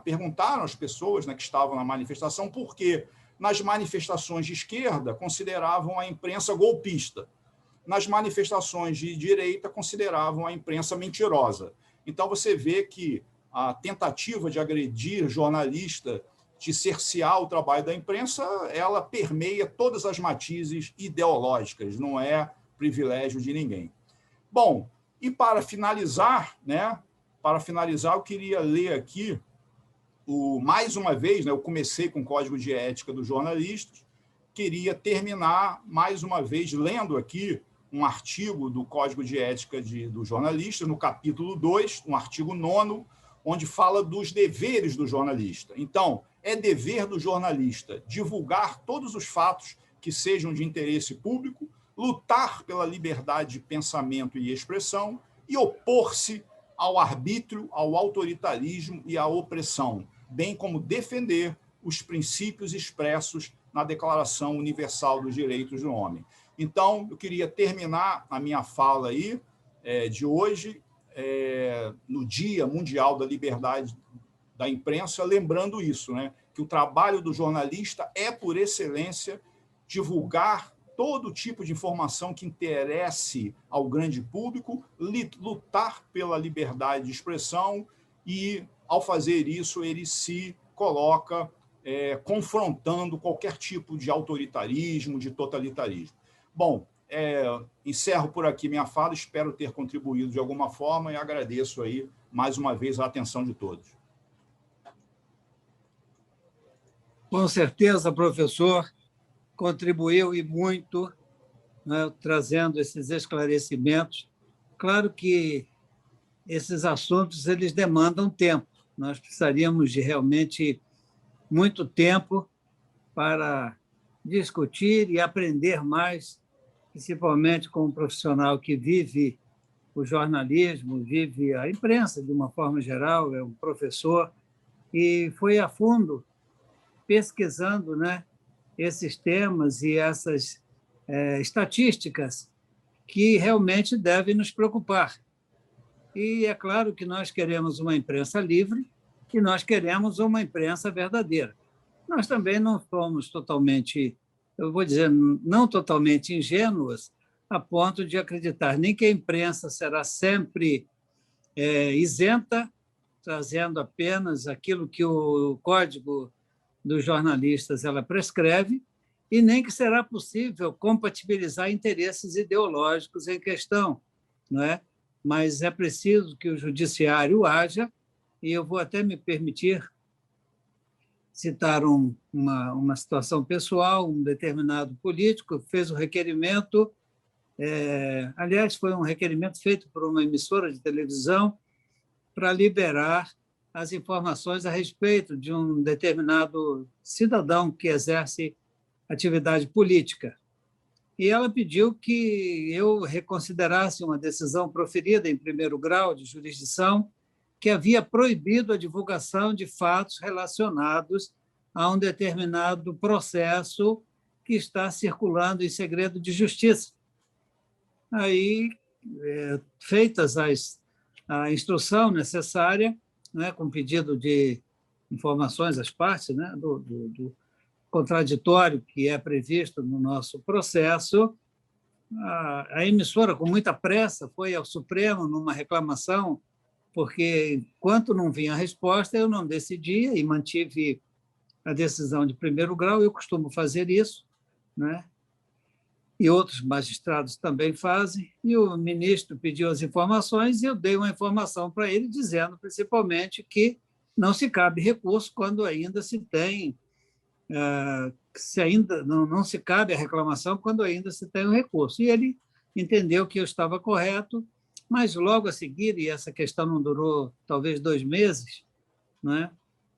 perguntaram às pessoas, né, que estavam na manifestação por que nas manifestações de esquerda consideravam a imprensa golpista, nas manifestações de direita consideravam a imprensa mentirosa. Então você vê que a tentativa de agredir jornalista, de cercear o trabalho da imprensa, ela permeia todas as matizes ideológicas, não é privilégio de ninguém. Bom, e para finalizar, eu queria ler aqui, mais uma vez, eu comecei com o Código de Ética dos Jornalistas, queria terminar mais uma vez lendo aqui um artigo do Código de Ética dos Jornalistas, no capítulo 2, um artigo 9º, onde fala dos deveres do jornalista. Então, é dever do jornalista divulgar todos os fatos que sejam de interesse público, lutar pela liberdade de pensamento e expressão e opor-se ao arbítrio, ao autoritarismo e à opressão, bem como defender os princípios expressos na Declaração Universal dos Direitos do Homem. Então, eu queria terminar a minha fala aí, de hoje, no Dia Mundial da Liberdade da Imprensa, lembrando isso, que o trabalho do jornalista é, por excelência, divulgar todo tipo de informação que interesse ao grande público, lutar pela liberdade de expressão e, ao fazer isso, ele se coloca confrontando qualquer tipo de autoritarismo, de totalitarismo. Bom, encerro por aqui minha fala, espero ter contribuído de alguma forma e agradeço aí mais uma vez a atenção de todos. Com certeza, professor, contribuiu e muito, né, trazendo esses esclarecimentos. Claro que esses assuntos eles demandam tempo. Nós precisaríamos de realmente muito tempo para discutir e aprender mais, principalmente com um profissional que vive o jornalismo, vive a imprensa de uma forma geral, é um professor, e foi a fundo pesquisando, né, esses temas e essas estatísticas que realmente devem nos preocupar. E é claro que nós queremos uma imprensa livre e nós queremos uma imprensa verdadeira. Nós também não somos totalmente, eu vou dizer, não totalmente ingênuos a ponto de acreditar nem que a imprensa será sempre isenta, trazendo apenas aquilo que o Código dos Jornalistas ela prescreve, e nem que será possível compatibilizar interesses ideológicos em questão, não é? Mas é preciso que o judiciário haja, e eu vou até me permitir citar uma situação pessoal. Um determinado político fez um requerimento, aliás, foi um requerimento feito por uma emissora de televisão para liberar as informações a respeito de um determinado cidadão que exerce atividade política. E ela pediu que eu reconsiderasse uma decisão proferida em primeiro grau de jurisdição que havia proibido a divulgação de fatos relacionados a um determinado processo que está circulando em segredo de justiça. Aí, feitas a instrução necessária, né, com pedido de informações às partes, né, do contraditório que é previsto no nosso processo, a emissora, com muita pressa, foi ao Supremo numa reclamação, porque, enquanto não vinha a resposta, eu não decidia e mantive a decisão de primeiro grau. Eu costumo fazer isso, né? E outros magistrados também fazem, e o ministro pediu as informações e eu dei uma informação para ele, dizendo, principalmente, que não se cabe recurso quando ainda se tem... se ainda não se cabe a reclamação quando ainda se tem o recurso. E ele entendeu que eu estava correto, mas logo a seguir, e essa questão não durou talvez 2 meses, né,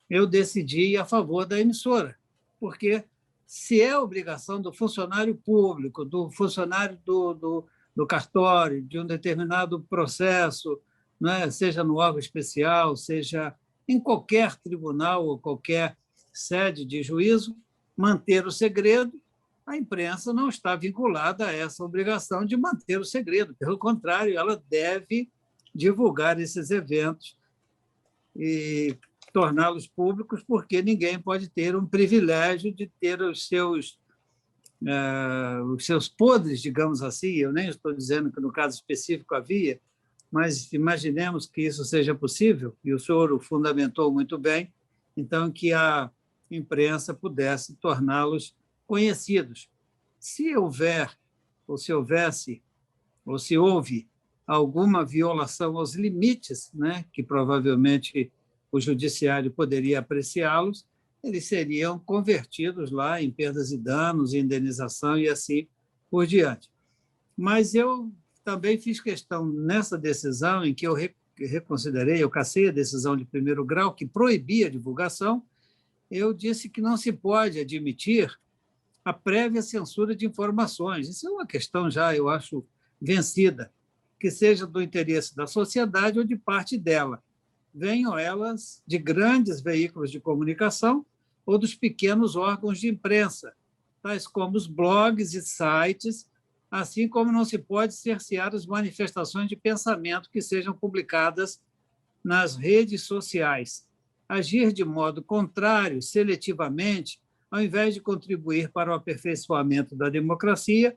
eu decidi ir a favor da emissora, porque se é obrigação do funcionário público, do funcionário do cartório, de um determinado processo, né, seja no órgão especial, seja em qualquer tribunal ou qualquer sede de juízo, manter o segredo, a imprensa não está vinculada a essa obrigação de manter o segredo. Pelo contrário, ela deve divulgar esses eventos e torná-los públicos, porque ninguém pode ter um privilégio de ter os seus podres, digamos assim. Eu nem estou dizendo que no caso específico havia, mas imaginemos que isso seja possível, e o senhor o fundamentou muito bem, então que a imprensa pudesse torná-los conhecidos. Se houver, ou se houvesse, ou se houve alguma violação aos limites, né, que provavelmente o judiciário poderia apreciá-los, eles seriam convertidos lá em perdas e danos, indenização e assim por diante. Mas eu também fiz questão, nessa decisão em que eu reconsiderei, eu cassei a decisão de primeiro grau que proibia a divulgação, eu disse que não se pode admitir a prévia censura de informações. Isso é uma questão já, eu acho, vencida, que seja do interesse da sociedade ou de parte dela. Venham elas de grandes veículos de comunicação ou dos pequenos órgãos de imprensa, tais como os blogs e sites, assim como não se pode cercear as manifestações de pensamento que sejam publicadas nas redes sociais. Agir de modo contrário, seletivamente, ao invés de contribuir para o aperfeiçoamento da democracia,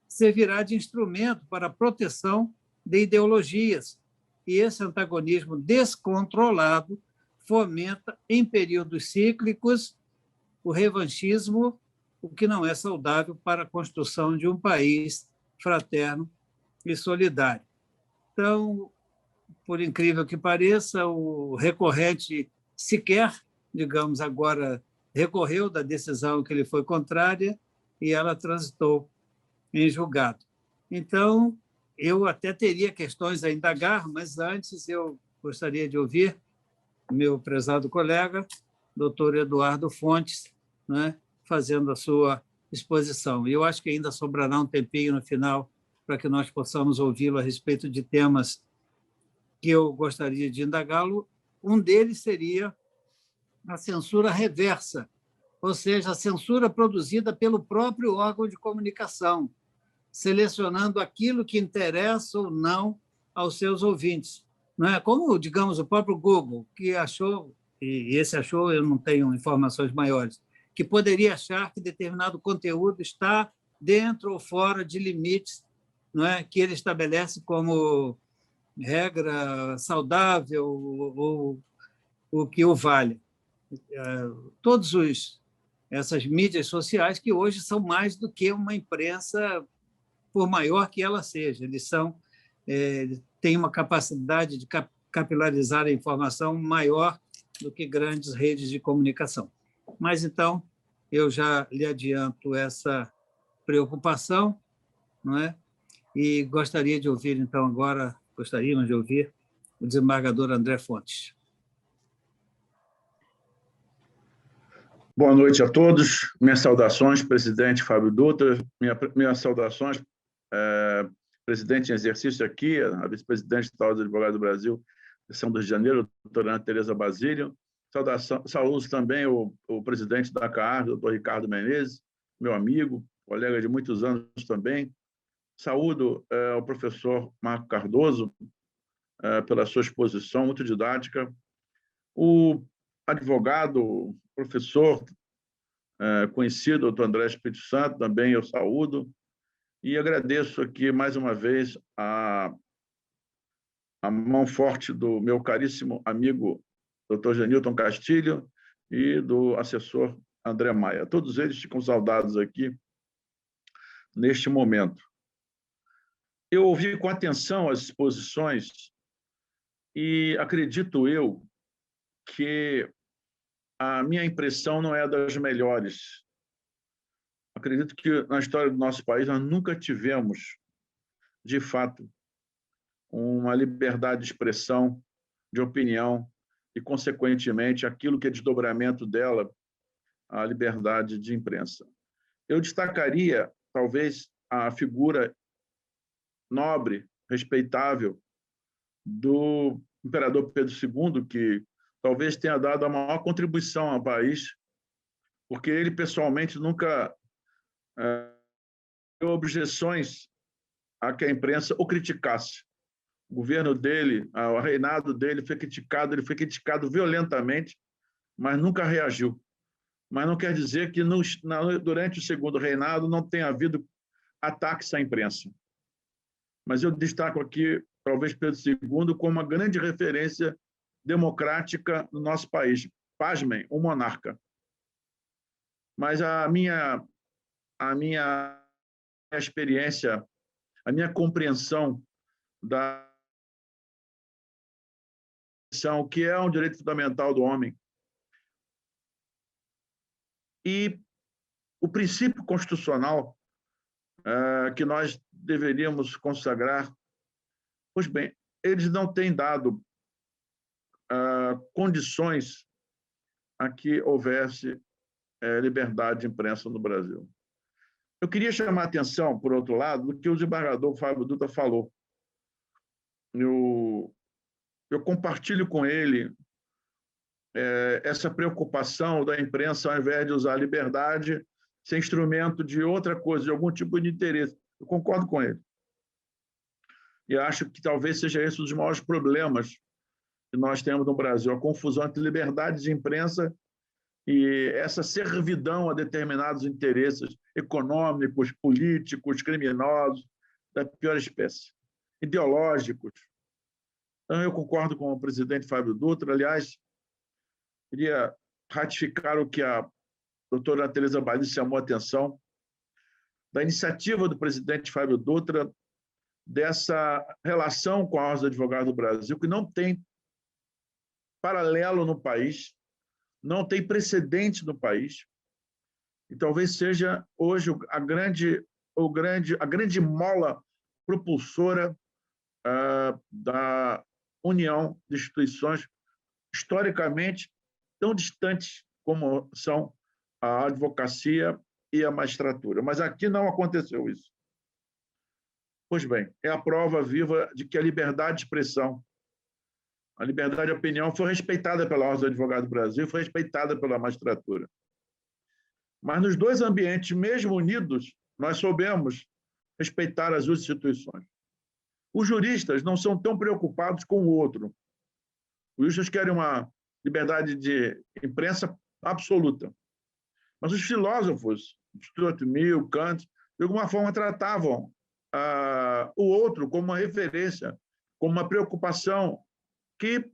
servirá de instrumento para a proteção de ideologias. E esse antagonismo descontrolado fomenta, em períodos cíclicos, o revanchismo, o que não é saudável para a construção de um país fraterno e solidário. Então, por incrível que pareça, o recorrente sequer, digamos, agora recorreu da decisão que lhe foi contrária e ela transitou em julgado. Então, eu até teria questões a indagar, mas antes eu gostaria de ouvir meu prezado colega, doutor Eduardo Fontes, né, fazendo a sua exposição. E eu acho que ainda sobrará um tempinho no final para que nós possamos ouvi-lo a respeito de temas que eu gostaria de indagá-lo. Um deles seria a censura reversa, ou seja, a censura produzida pelo próprio órgão de comunicação, selecionando aquilo que interessa ou não aos seus ouvintes. Não é? Como, digamos, o próprio Google, que achou, e esse achou, eu não tenho informações maiores, que poderia achar que determinado conteúdo está dentro ou fora de limites, não é, que ele estabelece como regra saudável ou o que o vale. Todos essas mídias sociais que hoje são mais do que uma imprensa, por maior que ela seja, eles têm uma capacidade de capilarizar a informação maior do que grandes redes de comunicação. Mas, então, eu já lhe adianto essa preocupação, não é? E gostaríamos de ouvir o desembargador André Fontes. Boa noite a todos. Minhas saudações, presidente Fábio Dutra. Minhas saudações, presidente em exercício aqui, a vice-presidente da Ordem dos Advogados do Brasil, seção do Rio de Janeiro, doutora Ana Tereza Basílio. Saúdo também o presidente da CAAR, doutor Ricardo Menezes, meu amigo, colega de muitos anos também. Saúdo o professor Marco Cardoso pela sua exposição muito didática. O advogado, professor conhecido, doutor André Espírito Santo, também eu saúdo. E agradeço aqui, mais uma vez, a mão forte do meu caríssimo amigo, doutor Genilton Castilho, e do assessor André Maia. Todos eles ficam saudados aqui neste momento. Eu ouvi com atenção as exposições e acredito eu que a minha impressão não é das melhores. Acredito que na história do nosso país nós nunca tivemos, de fato, uma liberdade de expressão, de opinião e, consequentemente, aquilo que é desdobramento dela, a liberdade de imprensa. Eu destacaria, talvez, a figura nobre, respeitável, do imperador Pedro II, que talvez tenha dado a maior contribuição ao país, porque ele, pessoalmente, nunca deu objeções a que a imprensa o criticasse. O governo dele, o reinado dele ele foi criticado violentamente, mas nunca reagiu. Mas não quer dizer que durante o segundo reinado não tenha havido ataques à imprensa. Mas eu destaco aqui, talvez, Pedro II como uma grande referência democrática no nosso país. Pasmem, um monarca. Mas a minha experiência, a minha compreensão o que é um direito fundamental do homem e o princípio constitucional que nós deveríamos consagrar, pois bem, eles não têm dado condições a que houvesse liberdade de imprensa no Brasil. Eu queria chamar a atenção, por outro lado, do que o desembargador Fábio Dutra falou. Eu compartilho com ele essa preocupação da imprensa, ao invés de usar a liberdade, ser instrumento de outra coisa, de algum tipo de interesse. Eu concordo com ele. E acho que talvez seja esse um dos maiores problemas que nós temos no Brasil, a confusão entre liberdade de imprensa e essa servidão a determinados interesses econômicos, políticos, criminosos, da pior espécie, ideológicos. Então, eu concordo com o presidente Fábio Dutra. Aliás, Queria ratificar o que a doutora Tereza Balice chamou a atenção, da iniciativa do presidente Fábio Dutra, dessa relação com a Ordem dos Advogados do Brasil, que não tem paralelo no país, não tem precedente no país, e talvez seja hoje a grande mola propulsora da união de instituições historicamente tão distantes como são a advocacia e a magistratura. Mas aqui não aconteceu isso. Pois bem, é a prova viva de que a liberdade de expressão, a liberdade de opinião foi respeitada pela Ordem dos Advogados do Brasil, foi respeitada pela magistratura. Mas nos dois ambientes, mesmo unidos, nós soubemos respeitar as duas instituições. Os juristas não são tão preocupados com o outro. Os juristas querem uma liberdade de imprensa absoluta. Mas os filósofos, Stuart Mill, Kant, de alguma forma tratavam o outro como uma referência, como uma preocupação que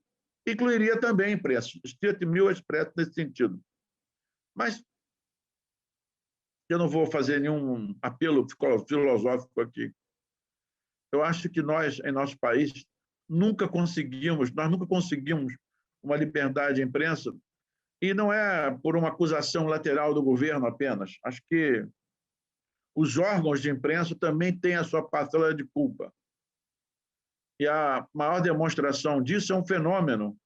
incluiria também a imprensa. Stuart Mill é expresso nesse sentido. Mas eu não vou fazer nenhum apelo filosófico aqui. Eu acho que nós, em nosso país, nunca conseguimos uma liberdade de imprensa, e não é por uma acusação lateral do governo apenas. Acho que os órgãos de imprensa também têm a sua parcela de culpa. E a maior demonstração disso é um fenômeno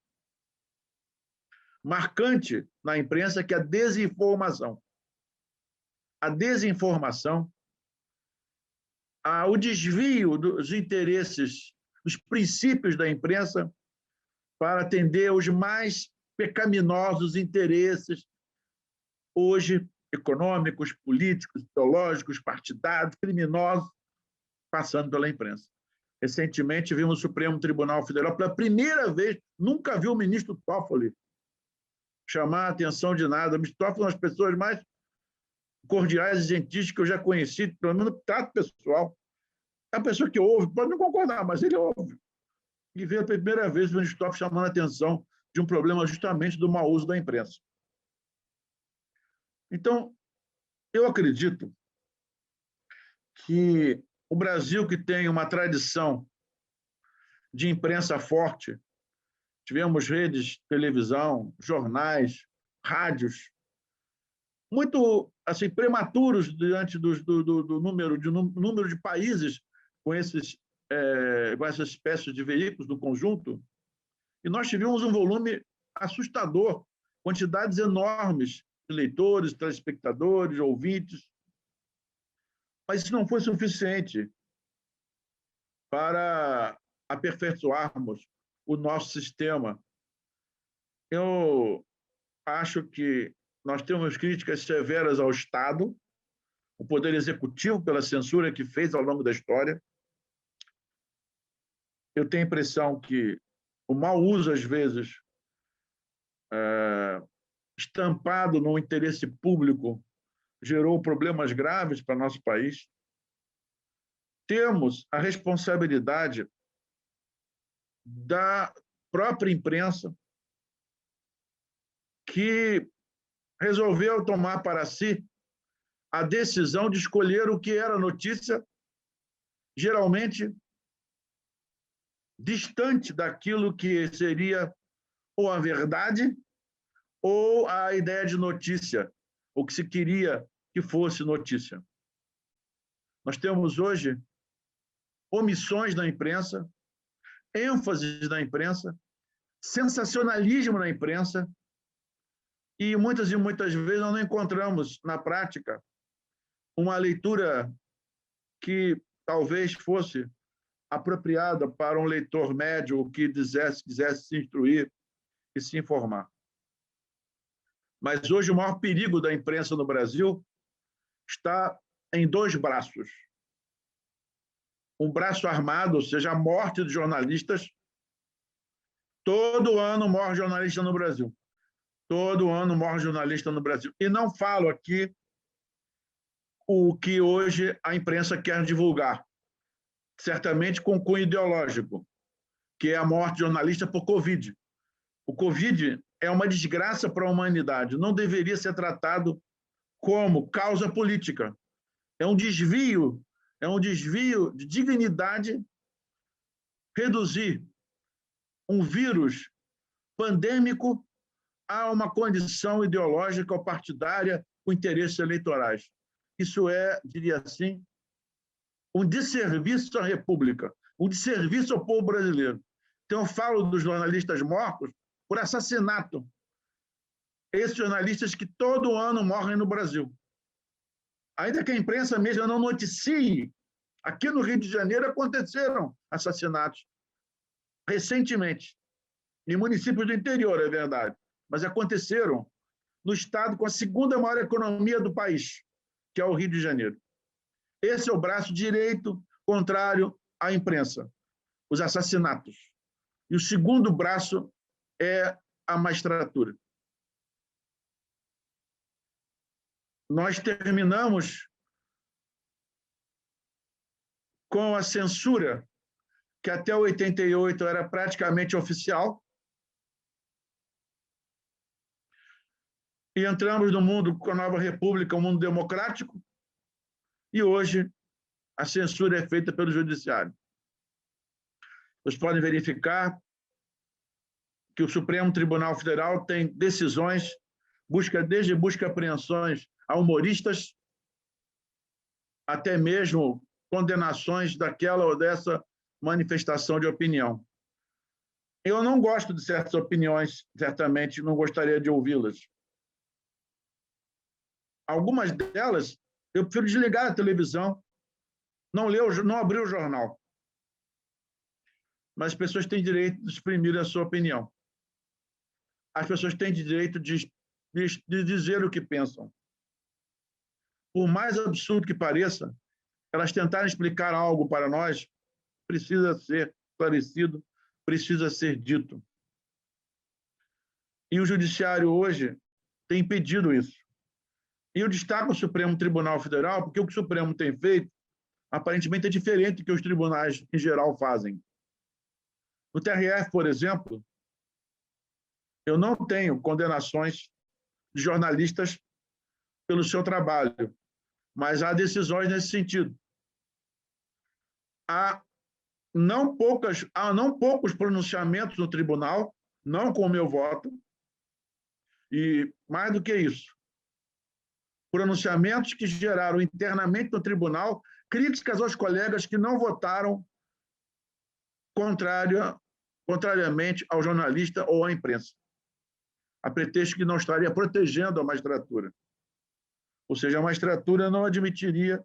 marcante na imprensa, que é a desinformação. A desinformação, o desvio dos interesses, dos princípios da imprensa para atender aos mais pecaminosos interesses, hoje, econômicos, políticos, ideológicos, partidários, criminosos, passando pela imprensa. Recentemente, vimos o Supremo Tribunal Federal, pela primeira vez, nunca vi o ministro Toffoli chamar a atenção de nada. O ministro Toffoli é uma das pessoas mais cordiais e gentis que eu já conheci, pelo menos no trato pessoal. É a pessoa que ouve, pode não concordar, mas ele ouve. E veio a primeira vez o ministro Toffoli chamando a atenção de um problema justamente do mau uso da imprensa. Então, eu acredito que o Brasil, que tem uma tradição de imprensa forte, tivemos redes de televisão, jornais, rádios, muito assim, prematuros diante do número de países com essas espécies de veículos do conjunto, e nós tivemos um volume assustador, quantidades enormes de leitores, telespectadores, ouvintes, mas isso não foi suficiente para aperfeiçoarmos o nosso sistema. Eu acho que nós temos críticas severas ao Estado, o Poder Executivo, pela censura que fez ao longo da história. Eu tenho a impressão que o mau uso, às vezes, estampado no interesse público, gerou problemas graves para nosso país. Temos a responsabilidade da própria imprensa, que resolveu tomar para si a decisão de escolher o que era notícia, geralmente distante daquilo que seria ou a verdade ou a ideia de notícia, o que se queria que fosse notícia. Nós temos hoje omissões na imprensa, ênfases na imprensa, sensacionalismo na imprensa, e muitas vezes nós não encontramos na prática uma leitura que talvez fosse apropriada para um leitor médio que quisesse se instruir e se informar. Mas hoje o maior perigo da imprensa no Brasil está em dois braços. Um braço armado, ou seja, a morte de jornalistas. Todo ano morre jornalista no Brasil. Todo ano morre jornalista no Brasil. E não falo aqui o que hoje a imprensa quer divulgar, certamente com cunho ideológico, que é a morte de jornalista por Covid. O Covid é uma desgraça para a humanidade. Não deveria ser tratado como causa política. É um desvio de dignidade reduzir um vírus pandêmico a uma condição ideológica ou partidária com interesses eleitorais. Isso é, diria assim, um desserviço à República, um desserviço ao povo brasileiro. Então, eu falo dos jornalistas mortos por assassinato. Esses jornalistas que todo ano morrem no Brasil. Ainda que a imprensa mesmo não noticie, aqui no Rio de Janeiro aconteceram assassinatos recentemente, em municípios do interior, é verdade, mas aconteceram no estado com a segunda maior economia do país, que é o Rio de Janeiro. Esse é o braço direito contrário à imprensa, os assassinatos. E o segundo braço é a magistratura. Nós terminamos com a censura, que até 88 era praticamente oficial, e entramos no mundo com a nova república, um mundo democrático, e hoje a censura é feita pelo judiciário. Vocês podem verificar que o Supremo Tribunal Federal tem decisões, desde busca e apreensões a humoristas, até mesmo condenações daquela ou dessa manifestação de opinião. Eu não gosto de certas opiniões, certamente não gostaria de ouvi-las. Algumas delas, eu prefiro desligar a televisão, não abrir o jornal. Mas as pessoas têm direito de exprimir a sua opinião. As pessoas têm direito de dizer o que pensam. Por mais absurdo que pareça, elas tentarem explicar algo para nós, precisa ser esclarecido, precisa ser dito. E o Judiciário hoje tem impedido isso. E eu destaco o Supremo Tribunal Federal, porque o que o Supremo tem feito, aparentemente, é diferente do que os tribunais, em geral, fazem. No TRF, por exemplo, eu não tenho condenações de jornalistas pelo seu trabalho, mas há decisões nesse sentido. Há não poucos pronunciamentos no tribunal, não com o meu voto, e mais do que isso, pronunciamentos que geraram internamente no tribunal críticas aos colegas que não votaram contrariamente ao jornalista ou à imprensa, a pretexto que não estaria protegendo a magistratura. Ou seja, a magistratura não admitiria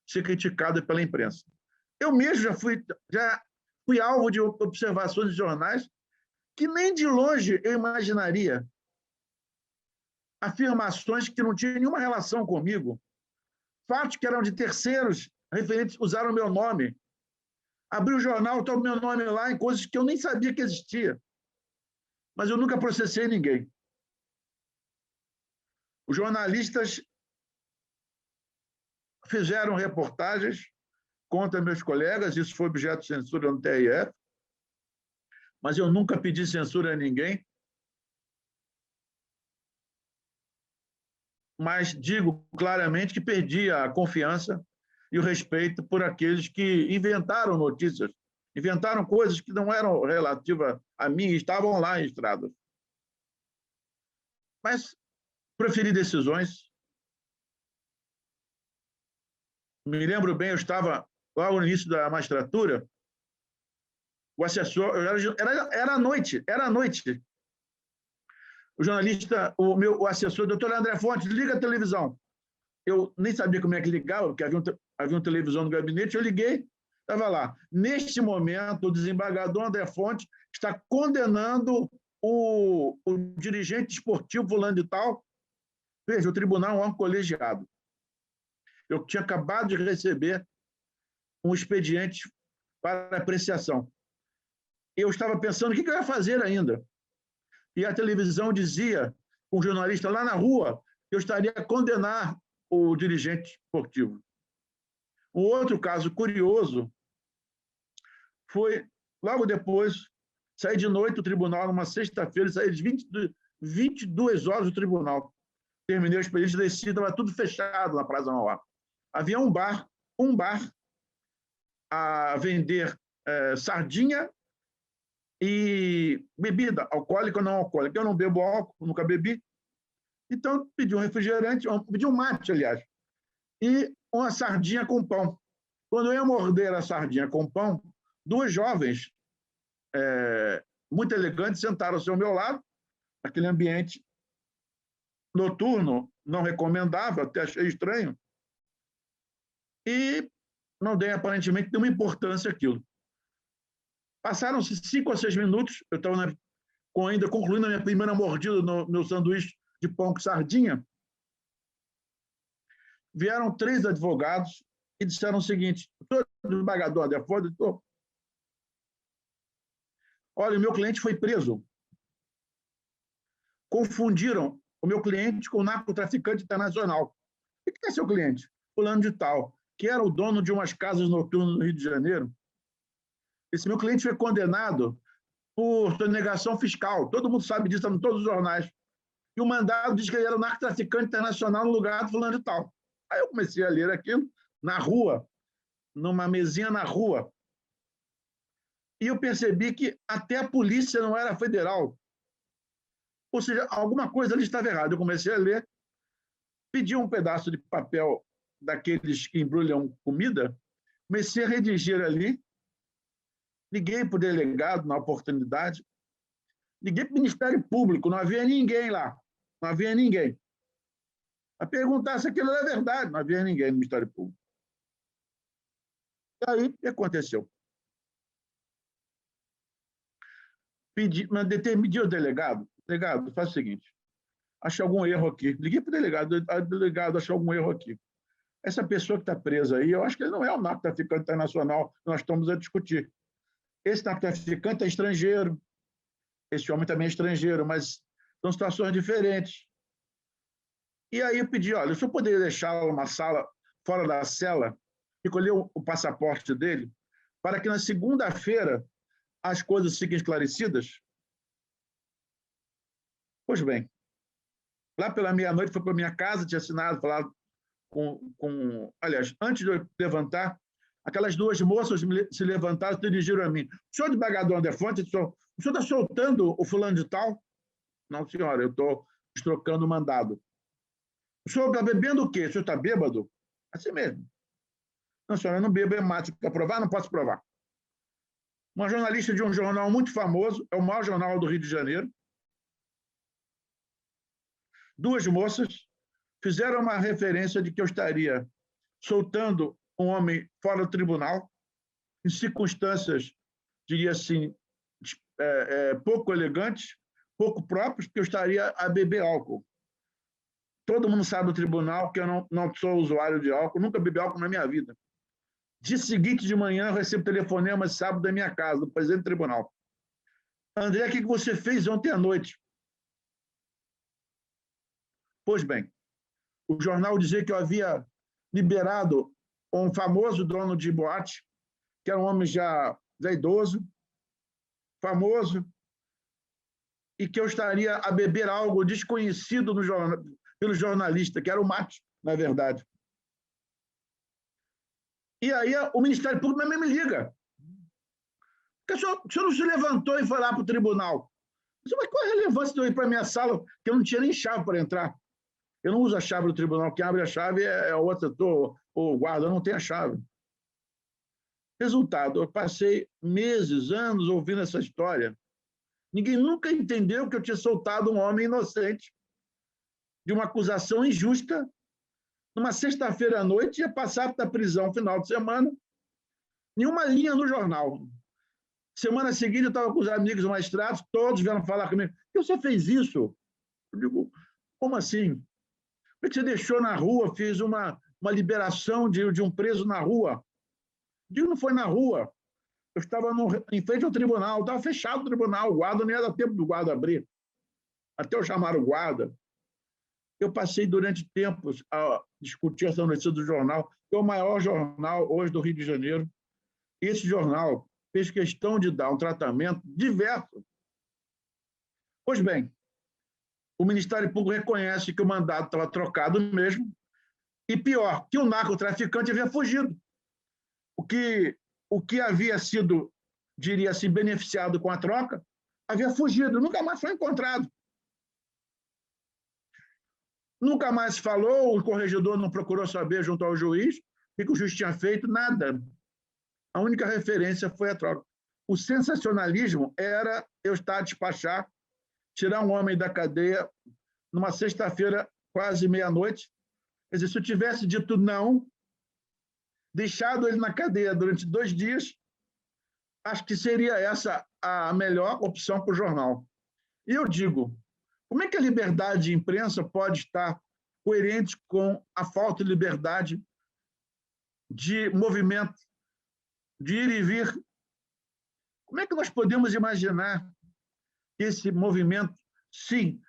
ser criticada pela imprensa. Eu mesmo já fui alvo de observações de jornais que nem de longe eu imaginaria afirmações que não tinham nenhuma relação comigo, fatos que eram de terceiros referentes, usaram o meu nome. Abri o jornal, está o meu nome lá em coisas que eu nem sabia que existia. Mas eu nunca processei ninguém. Os jornalistas fizeram reportagens contra meus colegas, isso foi objeto de censura no TRF, mas eu nunca pedi censura a ninguém. Mas digo claramente que perdi a confiança e o respeito por aqueles que inventaram notícias, inventaram coisas que não eram relativas a mim e estavam lá registradas. Mas proferi decisões. Me lembro bem, eu estava logo no início da magistratura, o assessor, era à noite, o jornalista, o assessor, doutor André Fontes, liga a televisão. Eu nem sabia como é que ligava, porque havia uma televisão no gabinete, eu liguei, estava lá. Neste momento, o desembargador André Fontes está condenando o dirigente esportivo fulano de tal. Veja, o tribunal é um órgão colegiado. Eu tinha acabado de receber um expediente para apreciação. Eu estava pensando, o que eu ia fazer ainda? E a televisão dizia, um jornalista lá na rua, que eu estaria a condenar o dirigente esportivo. Um outro caso curioso foi, logo depois, saí de noite do tribunal, numa sexta-feira, saí 22 horas no tribunal. Terminei o expediente, desci, estava tudo fechado na Praça Mauá. Havia um bar a vender sardinha e bebida alcoólica ou não alcoólica. Eu não bebo álcool, nunca bebi. Então, pedi um refrigerante, pedi um mate, aliás, e uma sardinha com pão. Quando eu ia morder a sardinha com pão, duas jovens muito elegantes sentaram-se ao meu lado, naquele ambiente noturno, não recomendável, até achei estranho, e não dei aparentemente nenhuma importância àquilo. Passaram-se 5 ou 6 minutos, eu estava ainda concluindo a minha primeira mordida no meu sanduíche de pão com sardinha. Vieram 3 advogados e disseram o seguinte: doutor desembargador Aderford, doutor, olha, o meu cliente foi preso. Confundiram o meu cliente com o narcotraficante internacional. O que é seu cliente? Fulano de tal, que era o dono de umas casas noturnas no Rio de Janeiro. Esse meu cliente foi condenado por sonegação fiscal. Todo mundo sabe disso, está em todos os jornais. E o mandado diz que ele era um narcotraficante internacional no lugar do fulano de tal. Aí eu comecei a ler aquilo na rua, numa mesinha na rua. E eu percebi que até a polícia não era federal. Ou seja, alguma coisa ali estava errada. Eu comecei a ler, pedi um pedaço de papel daqueles que embrulham comida, comecei a redigir ali, liguei para o delegado na oportunidade, liguei para o Ministério Público, não havia ninguém lá, não havia ninguém. A perguntar se aquilo era verdade, não havia ninguém no Ministério Público. E aí, o que aconteceu? Pedi ao delegado, faz o seguinte, achei algum erro aqui. Liguei para o delegado, achei algum erro aqui. Essa pessoa que está presa aí, eu acho que ele não é um narcotraficante internacional, nós estamos a discutir. Esse narcotraficante é estrangeiro, esse homem também é estrangeiro, mas são situações diferentes. E aí eu pedi, olha, o senhor poderia deixar uma sala fora da cela, recolher o passaporte dele, para que na segunda-feira as coisas fiquem esclarecidas? Pois bem, lá pela meia-noite foi para minha casa, tinha assinado, falado aliás, antes de eu levantar, aquelas 2 moças se levantaram e se dirigiram a mim. O senhor desembargador Aderford, o senhor está soltando o fulano de tal? Não, senhora, eu estou trocando o mandado. O senhor está bebendo o quê? O senhor está bêbado? Assim mesmo. Não, senhora, eu não bebo, é mate. Quer provar? Não posso provar. Uma jornalista de um jornal muito famoso, é o maior jornal do Rio de Janeiro. 2 moças fizeram uma referência de que eu estaria soltando um homem fora do tribunal, em circunstâncias, diria assim, pouco elegantes, pouco próprios, porque eu estaria a beber álcool. Todo mundo sabe do tribunal que eu não sou usuário de álcool, nunca bebi álcool na minha vida. Dia seguinte de manhã, eu recebo telefonema sábado da minha casa, do presidente do tribunal. André, o que você fez ontem à noite? Pois bem, o jornal dizia que eu havia liberado um famoso dono de boate, que era um homem já idoso, famoso, e que eu estaria a beber algo desconhecido pelo jornalista, que era o mate, na verdade. E aí o Ministério Público também me liga. Porque o senhor não se levantou e foi lá para o tribunal. Mas qual a relevância de eu ir para a minha sala, que eu não tinha nem chave para entrar? Eu não uso a chave do tribunal, quem abre a chave é o outro setor, ou o guarda, eu não tenho a chave. Resultado, eu passei meses, anos ouvindo essa história. Ninguém nunca entendeu que eu tinha soltado um homem inocente de uma acusação injusta. Numa sexta-feira à noite, ia passar para a prisão no final de semana. Nenhuma linha no jornal. Semana seguinte, eu estava com os amigos magistrados, todos vieram falar comigo. Por que você fez isso? Eu digo, como assim? Por que você deixou na rua, fez uma liberação de um preso na rua? Eu digo, não foi na rua. Eu estava em frente ao tribunal, estava fechado o tribunal, o guarda não ia dar tempo do guarda abrir. Até eu chamar o guarda. Eu passei durante tempos a discutir essa notícia do jornal, que é o maior jornal hoje do Rio de Janeiro. Esse jornal fez questão de dar um tratamento diverso. Pois bem, o Ministério Público reconhece que o mandato estava trocado mesmo, e pior, que o narcotraficante havia fugido. O que havia sido, diria assim, beneficiado com a troca, havia fugido, nunca mais foi encontrado. Nunca mais falou, o corregedor não procurou saber junto ao juiz o que o juiz tinha feito, nada. A única referência foi a troca. O sensacionalismo era eu estar a despachar, tirar um homem da cadeia numa sexta-feira, quase meia-noite. Quer dizer, se eu tivesse dito não, deixado ele na cadeia durante 2 dias, acho que seria essa a melhor opção para o jornal. E eu digo, como é que a liberdade de imprensa pode estar coerente com a falta de liberdade de movimento, de ir e vir? Como é que nós podemos imaginar que esse movimento, sim,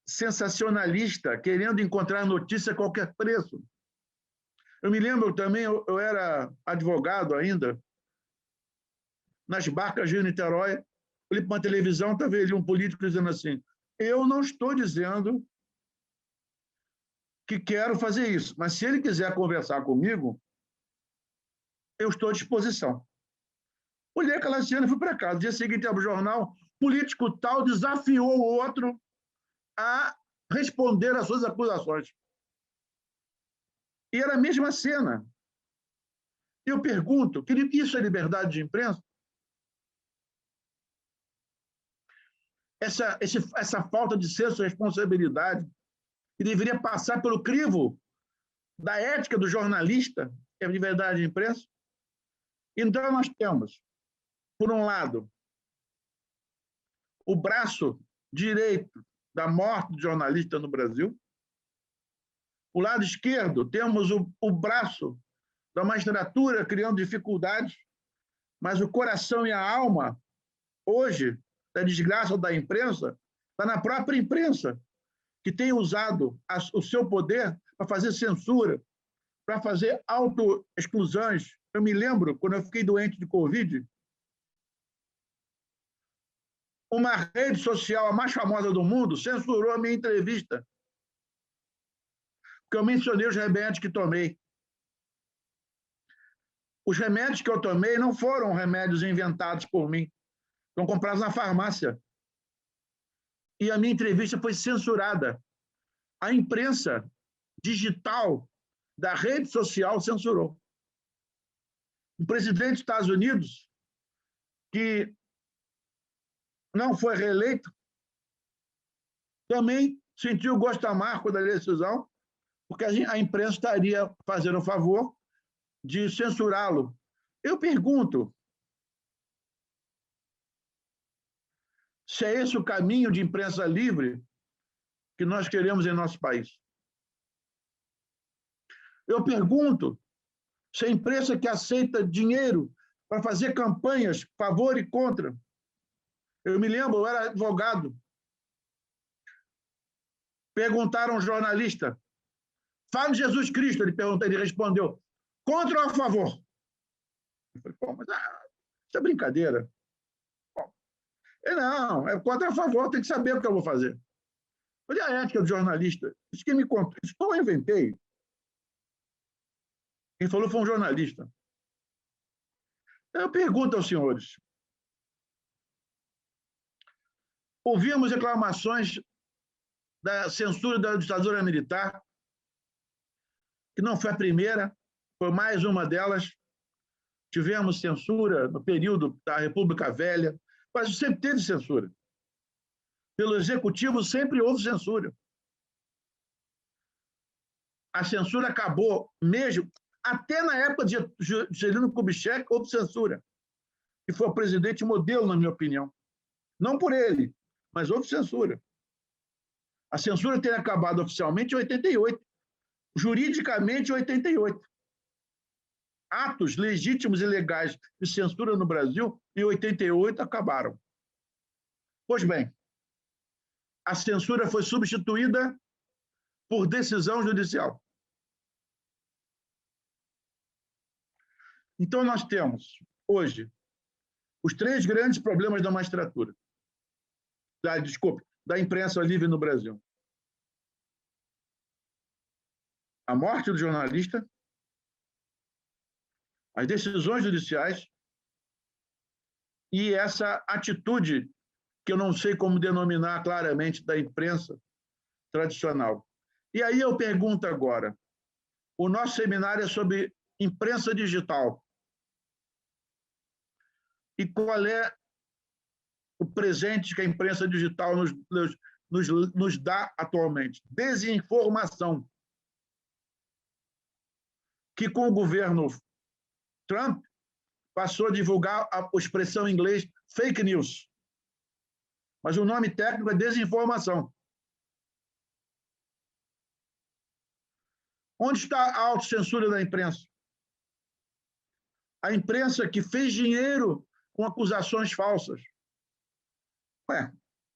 sensacionalista, querendo encontrar notícia a qualquer preço? Eu me lembro também, eu era advogado ainda, nas barcas de Niterói, olhei para uma televisão, estava ali um político dizendo assim, eu não estou dizendo que quero fazer isso, mas se ele quiser conversar comigo, eu estou à disposição. Olhei aquela cena e fui para casa. No dia seguinte, o jornal, político tal desafiou o outro a responder às suas acusações. E era a mesma cena. Eu pergunto, isso é liberdade de imprensa? Essa falta de senso de responsabilidade que deveria passar pelo crivo da ética do jornalista, que é a liberdade de imprensa? Então, nós temos, por um lado, o braço direito da morte do jornalista no Brasil. O lado esquerdo, temos o braço da magistratura criando dificuldades, mas o coração e a alma, hoje, da desgraça da imprensa, está na própria imprensa, que tem usado o seu poder para fazer censura, para fazer autoexclusões. Eu me lembro, quando eu fiquei doente de Covid, uma rede social, a mais famosa do mundo, censurou a minha entrevista, porque eu mencionei os remédios que tomei. Os remédios que eu tomei não foram remédios inventados por mim, foram comprados na farmácia. E a minha entrevista foi censurada. A imprensa digital da rede social censurou. O presidente dos Estados Unidos, que não foi reeleito, também sentiu o gosto amargo da decisão, porque a imprensa estaria fazendo o favor de censurá-lo. Eu pergunto, se é esse o caminho de imprensa livre que nós queremos em nosso país? Eu pergunto se a imprensa que aceita dinheiro para fazer campanhas favor e contra. Eu me lembro, eu era advogado. Perguntaram a um jornalista, fala de Jesus Cristo, ele respondeu, contra ou a favor? Eu falei, pô, mas isso é brincadeira. Bom, não, é contra ou a favor, tem que saber o que eu vou fazer. Olha a ética do jornalista. Isso que me contou, isso que eu inventei. Quem falou foi um jornalista. Eu pergunto aos senhores. Ouvimos reclamações da censura da ditadura militar, que não foi a primeira, foi mais uma delas. Tivemos censura no período da República Velha, mas sempre teve censura. Pelo Executivo sempre houve censura. A censura acabou mesmo, até na época de Juscelino Kubitschek houve censura, que foi o presidente modelo, na minha opinião. Não por ele, mas houve censura. A censura tem acabado oficialmente em 88, juridicamente em 88. Atos legítimos e legais de censura no Brasil, em 88, acabaram. Pois bem, a censura foi substituída por decisão judicial. Então, nós temos, hoje, os 3 grandes problemas da magistratura, da imprensa livre no Brasil. a morte do jornalista, as decisões judiciais e essa atitude que eu não sei como denominar claramente da imprensa tradicional. E aí eu pergunto agora, o nosso seminário é sobre imprensa digital. E qual é o presente que a imprensa digital nos dá atualmente? Desinformação. Que com o governo Trump passou a divulgar a expressão em inglês fake news. Mas o nome técnico é desinformação. Onde está a autocensura da imprensa? A imprensa que fez dinheiro com acusações falsas. Ué,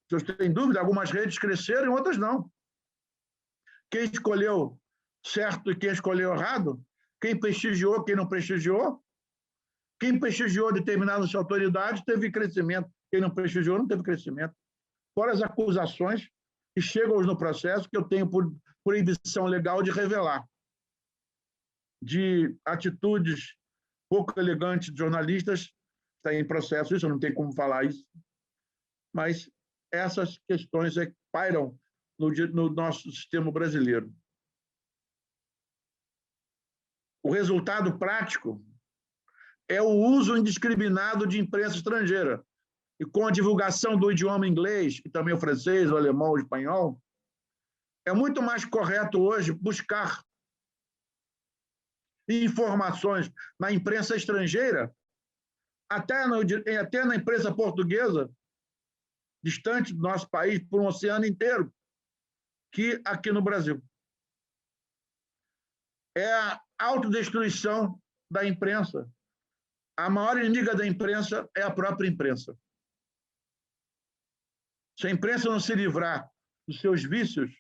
vocês têm dúvida? Algumas redes cresceram, outras não. Quem escolheu certo e quem escolheu errado? Quem prestigiou, quem não prestigiou? Quem prestigiou determinadas autoridades teve crescimento. Quem não prestigiou não teve crescimento. Fora as acusações que chegam no processo, que eu tenho por proibição legal de revelar, de atitudes pouco elegantes de jornalistas, está em processo isso, eu não tenho como falar isso, mas essas questões é que pairam no nosso sistema brasileiro. O resultado prático é o uso indiscriminado de imprensa estrangeira. E com a divulgação do idioma inglês, e também o francês, o alemão, o espanhol, é muito mais correto hoje buscar informações na imprensa estrangeira, até na imprensa portuguesa, distante do nosso país, por um oceano inteiro, que aqui no Brasil. É a autodestruição da imprensa. A maior inimiga da imprensa é a própria imprensa. Se a imprensa não se livrar dos seus vícios,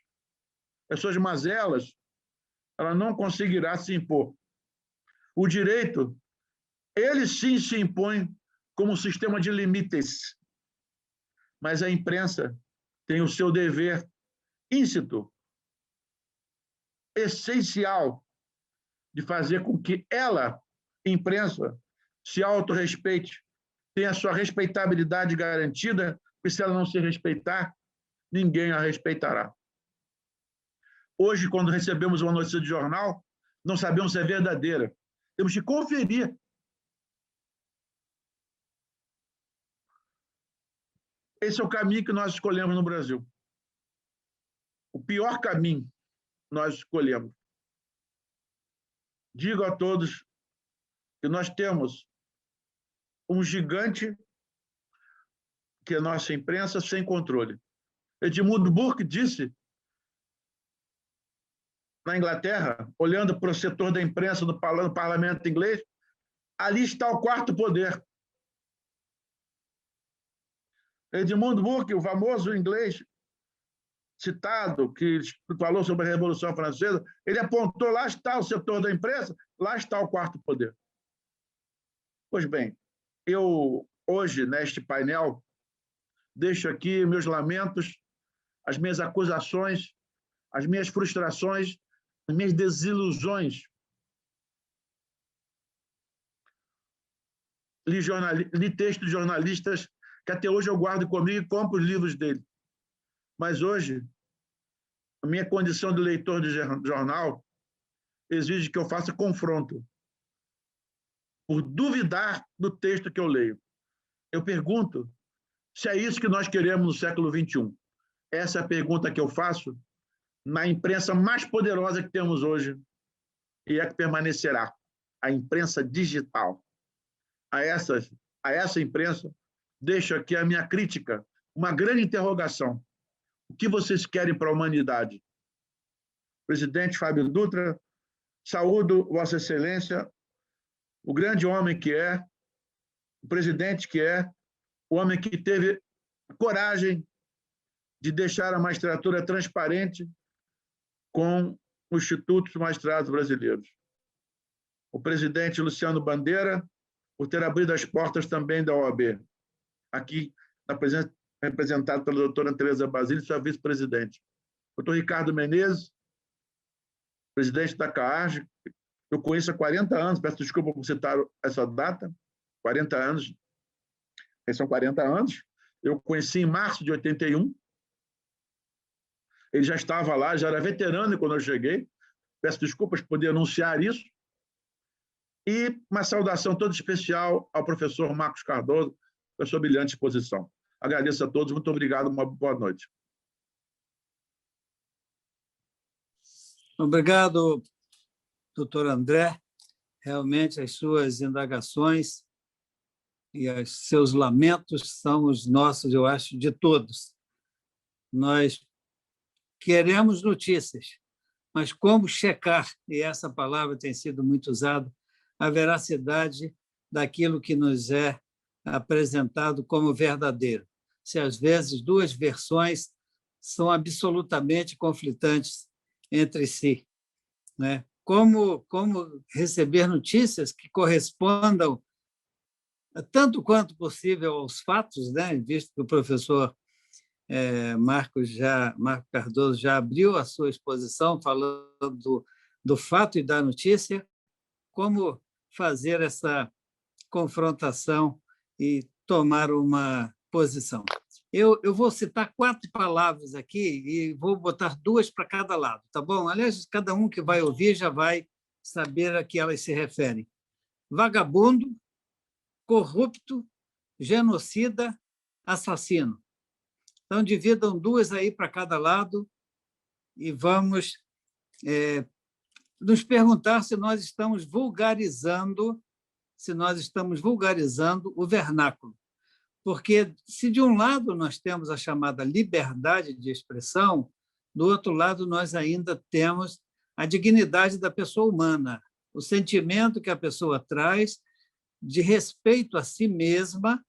das suas mazelas, ela não conseguirá se impor. O direito, ele sim se impõe como um sistema de limites, mas a imprensa tem o seu dever íncito, essencial, de fazer com que ela, imprensa, se autorrespeite, tenha a sua respeitabilidade garantida, porque se ela não se respeitar, ninguém a respeitará. Hoje, quando recebemos uma notícia de jornal, não sabemos se é verdadeira. Temos que conferir. Esse é o caminho que nós escolhemos no Brasil. O pior caminho nós escolhemos. Digo a todos que nós temos um gigante que é a nossa imprensa sem controle. Edmund Burke disse, na Inglaterra, olhando para o setor da imprensa no parlamento inglês, ali está o quarto poder. Edmund Burke, o famoso inglês citado, que falou sobre a Revolução Francesa, ele apontou, lá está o setor da imprensa, lá está o quarto poder. Pois bem, eu hoje, neste painel, deixo aqui meus lamentos, as minhas acusações, as minhas frustrações, as minhas desilusões. Li textos de jornalistas que até hoje eu guardo comigo e compro os livros dele. Mas hoje, a minha condição de leitor de jornal exige que eu faça confronto, por duvidar do texto que eu leio. Eu pergunto se é isso que nós queremos no século XXI. Essa é a pergunta que eu faço na imprensa mais poderosa que temos hoje e é que permanecerá, a imprensa digital. A essa imprensa, deixo aqui a minha crítica, uma grande interrogação. O que vocês querem para a humanidade? Presidente Fábio Dutra, saúdo Vossa Excelência, o grande homem que é, o presidente que é, o homem que teve coragem de deixar a magistratura transparente com os institutos magistrados brasileiros. O presidente Luciano Bandeira, por ter abrido as portas também da OAB, aqui na presença, representado pela doutora Tereza Basílio, sua vice-presidente. Doutor Ricardo Menezes, presidente da CAARJ, eu conheço há 40 anos, peço desculpa por citar essa data, 40 anos, são 40 anos, eu conheci em março de 81, ele já estava lá, já era veterano quando eu cheguei, peço desculpas por poder anunciar isso, e uma saudação toda especial ao professor Marcos Cardoso, pela sua brilhante exposição. Agradeço a todos, muito obrigado, uma boa noite. Obrigado, doutor André. Realmente, as suas indagações e os seus lamentos são os nossos, eu acho, de todos. Nós queremos notícias, mas como checar, e essa palavra tem sido muito usada, a veracidade daquilo que nos é apresentado como verdadeiro. Se, às vezes, duas versões são absolutamente conflitantes entre si, né? Como receber notícias que correspondam tanto quanto possível aos fatos, né? Visto que o professor Marco Cardoso já abriu a sua exposição falando do fato e da notícia, como fazer essa confrontação e tomar uma posição. Eu vou citar 4 palavras aqui e vou botar 2 para cada lado, tá bom? Aliás, cada um que vai ouvir já vai saber a que elas se referem. Vagabundo, corrupto, genocida, assassino. Então, dividam 2 aí para cada lado e vamos nos perguntar se nós estamos vulgarizando o vernáculo. Porque, se de um lado nós temos a chamada liberdade de expressão, do outro lado nós ainda temos a dignidade da pessoa humana, o sentimento que a pessoa traz de respeito a si mesma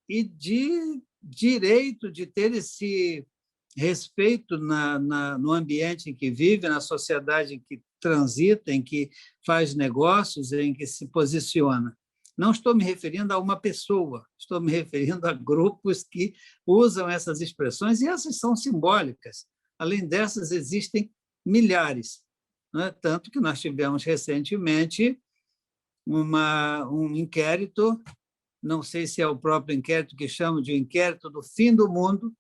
e de direito de ter esse respeito no ambiente em que vive, na sociedade em que transita, em que faz negócios, em que se posiciona. Não estou me referindo a uma pessoa, estou me referindo a grupos que usam essas expressões, e essas são simbólicas. Além dessas, existem milhares. Né? Tanto que nós tivemos recentemente um inquérito, não sei se é o próprio inquérito que chamam de inquérito do fim do mundo,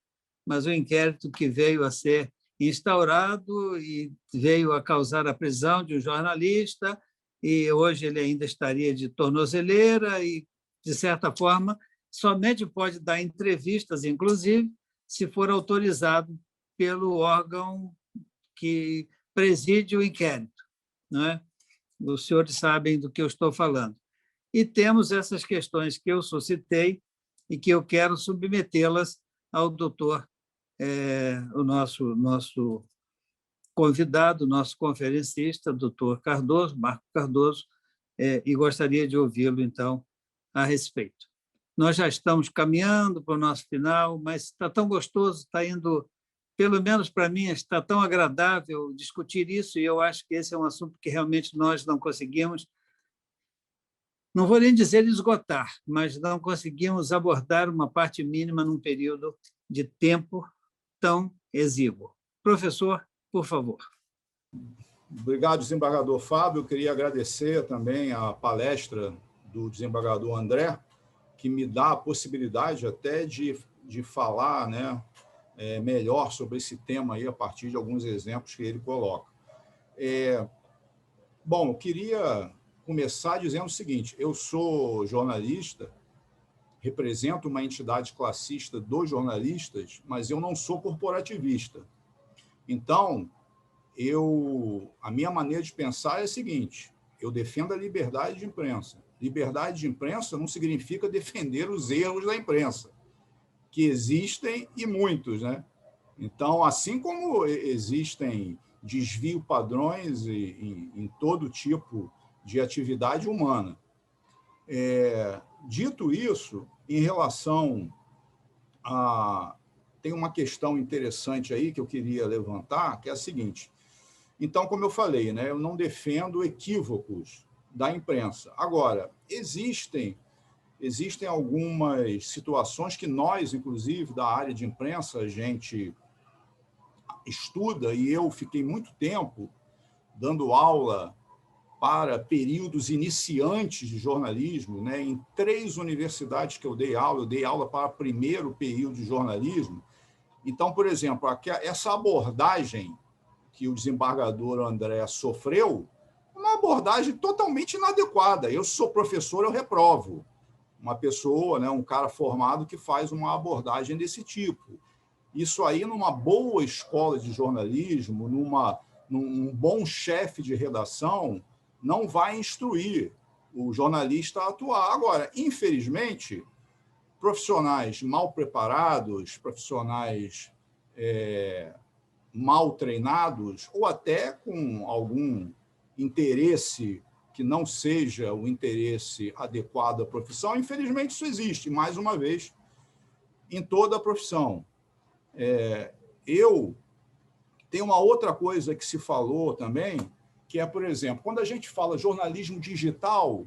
mas o inquérito que veio a ser instaurado e veio a causar a prisão de um jornalista, e hoje ele ainda estaria de tornozeleira e, de certa forma, somente pode dar entrevistas, inclusive, se for autorizado pelo órgão que preside o inquérito. Não é? Os senhores sabem do que eu estou falando. E temos essas questões que eu suscitei e que eu quero submetê-las ao doutor, o nosso convidado, nosso conferencista, doutor Cardoso, Marco Cardoso, e gostaria de ouvi-lo, então, a respeito. Nós já estamos caminhando para o nosso final, mas está tão gostoso, está indo, pelo menos para mim, está tão agradável discutir isso, e eu acho que esse é um assunto que realmente nós não conseguimos, não vou nem dizer esgotar, mas não conseguimos abordar uma parte mínima num período de tempo tão exíguo. Professor, por favor. Obrigado, desembargador Fábio. Eu queria agradecer também a palestra do desembargador André, que me dá a possibilidade até de falar, né, melhor sobre esse tema aí, a partir de alguns exemplos que ele coloca. Bom, eu queria começar dizendo o seguinte: eu sou jornalista, represento uma entidade classista dos jornalistas, mas eu não sou corporativista. Então, a minha maneira de pensar é a seguinte: eu defendo a liberdade de imprensa. Liberdade de imprensa não significa defender os erros da imprensa, que existem e muitos, né? Então, assim como existem desvio padrões em todo tipo de atividade humana. Dito isso, em relação a... Tem uma questão interessante aí que eu queria levantar, que é a seguinte. Então, como eu falei, né, eu não defendo equívocos da imprensa. Agora, existem algumas situações que nós, inclusive, da área de imprensa, a gente estuda, e eu fiquei muito tempo dando aula para períodos iniciantes de jornalismo, né? Em 3 universidades que eu dei aula para primeiro período de jornalismo. Então, por exemplo, essa abordagem que o desembargador André sofreu, uma abordagem totalmente inadequada. Eu sou professor, eu reprovo. Uma pessoa, né, um cara formado que faz uma abordagem desse tipo. Isso aí, numa boa escola de jornalismo, num bom chefe de redação, não vai instruir o jornalista a atuar. Agora, infelizmente, profissionais mal preparados, profissionais mal treinados, ou até com algum interesse que não seja o interesse adequado à profissão, infelizmente isso existe, mais uma vez, em toda a profissão. Eu tenho uma outra coisa que se falou também, que é, por exemplo, quando a gente fala jornalismo digital,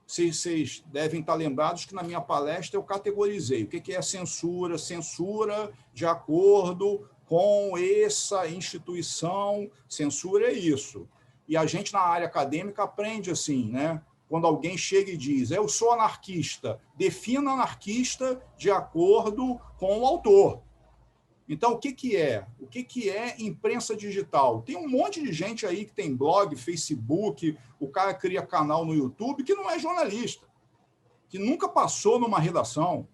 vocês devem estar lembrados que na minha palestra eu categorizei o que é censura, censura de acordo com essa instituição, censura é isso. E a gente, na área acadêmica, aprende assim, né? Quando alguém chega e diz, eu sou anarquista, defina anarquista de acordo com o autor. Então, o que é? O que é imprensa digital? Tem um monte de gente aí que tem blog, Facebook, o cara cria canal no YouTube que não é jornalista, que nunca passou numa redação,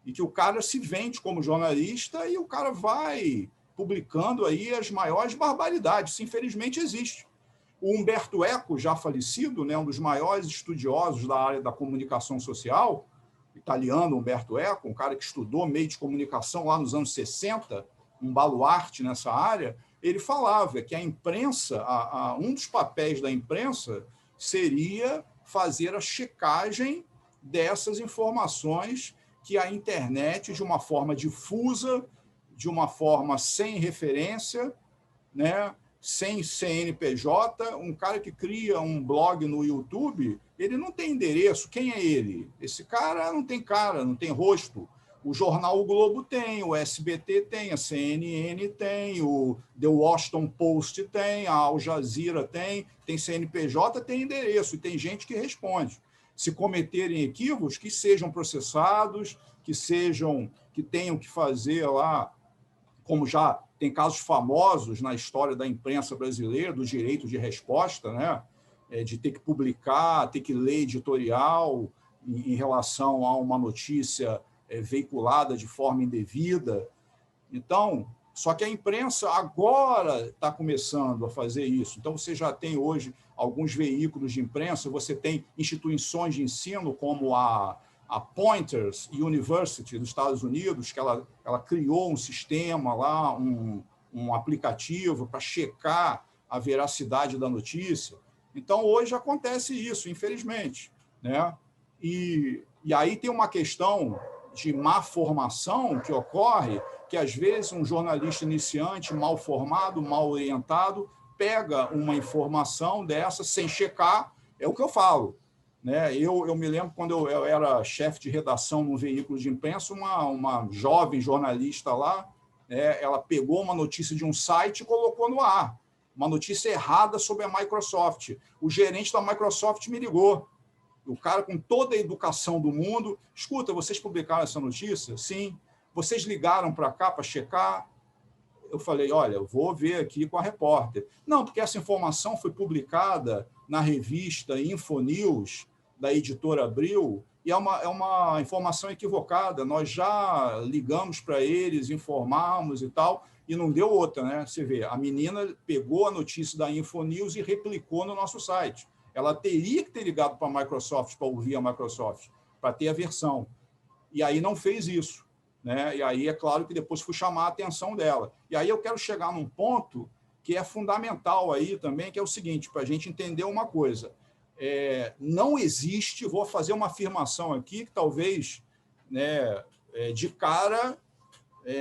e que o cara se vende como jornalista e o cara vai publicando aí as maiores barbaridades. Isso, infelizmente, existe. O Humberto Eco, já falecido, né, um dos maiores estudiosos da área da comunicação social, italiano Humberto Eco, um cara que estudou meio de comunicação lá nos anos 60, um baluarte nessa área, ele falava que a imprensa, um dos papéis da imprensa seria fazer a checagem dessas informações que a internet, de uma forma difusa, de uma forma sem referência, né, sem CNPJ, um cara que cria um blog no YouTube, ele não tem endereço. Quem é ele? Esse cara, não tem rosto. O jornal O Globo tem, o SBT tem, a CNN tem, o The Washington Post tem, a Al Jazeera tem CNPJ, tem endereço, e tem gente que responde. Se cometerem equívocos, que sejam processados, que tenham que fazer lá, como já tem casos famosos na história da imprensa brasileira, do direito de resposta, né? De ter que publicar, ter que ler editorial em relação a uma notícia veiculada de forma indevida. Então, só que a imprensa agora está começando a fazer isso. Então, você já tem hoje alguns veículos de imprensa, você tem instituições de ensino como a Pointers University dos Estados Unidos, que ela criou um sistema lá, um aplicativo para checar a veracidade da notícia. Então, hoje acontece isso, infelizmente, né? E aí tem uma questão de má formação que ocorre, que às vezes um jornalista iniciante, mal formado, mal orientado, pega uma informação dessa sem checar, é o que eu falo, né? Eu me lembro quando eu era chefe de redação num veículo de imprensa, uma jovem jornalista lá, ela pegou uma notícia de um site e colocou no ar, uma notícia errada sobre a Microsoft. O gerente da Microsoft me ligou, o cara com toda a educação do mundo, escuta, vocês publicaram essa notícia? Sim. Vocês ligaram para cá para checar? Eu falei, olha, eu vou ver aqui com a repórter. Não, porque essa informação foi publicada na revista Infonews, da editora Abril, e é uma informação equivocada. Nós já ligamos para eles, informamos e tal, e não deu outra, né? Você vê, a menina pegou a notícia da Infonews e replicou no nosso site. Ela teria que ter ligado para a Microsoft, para ouvir a Microsoft, para ter a versão. E aí não fez isso, né? E aí é claro que depois fui chamar a atenção dela. E aí eu quero chegar num ponto que é fundamental aí também, que é o seguinte, para a gente entender uma coisa. Não existe, vou fazer uma afirmação aqui que talvez, né, de cara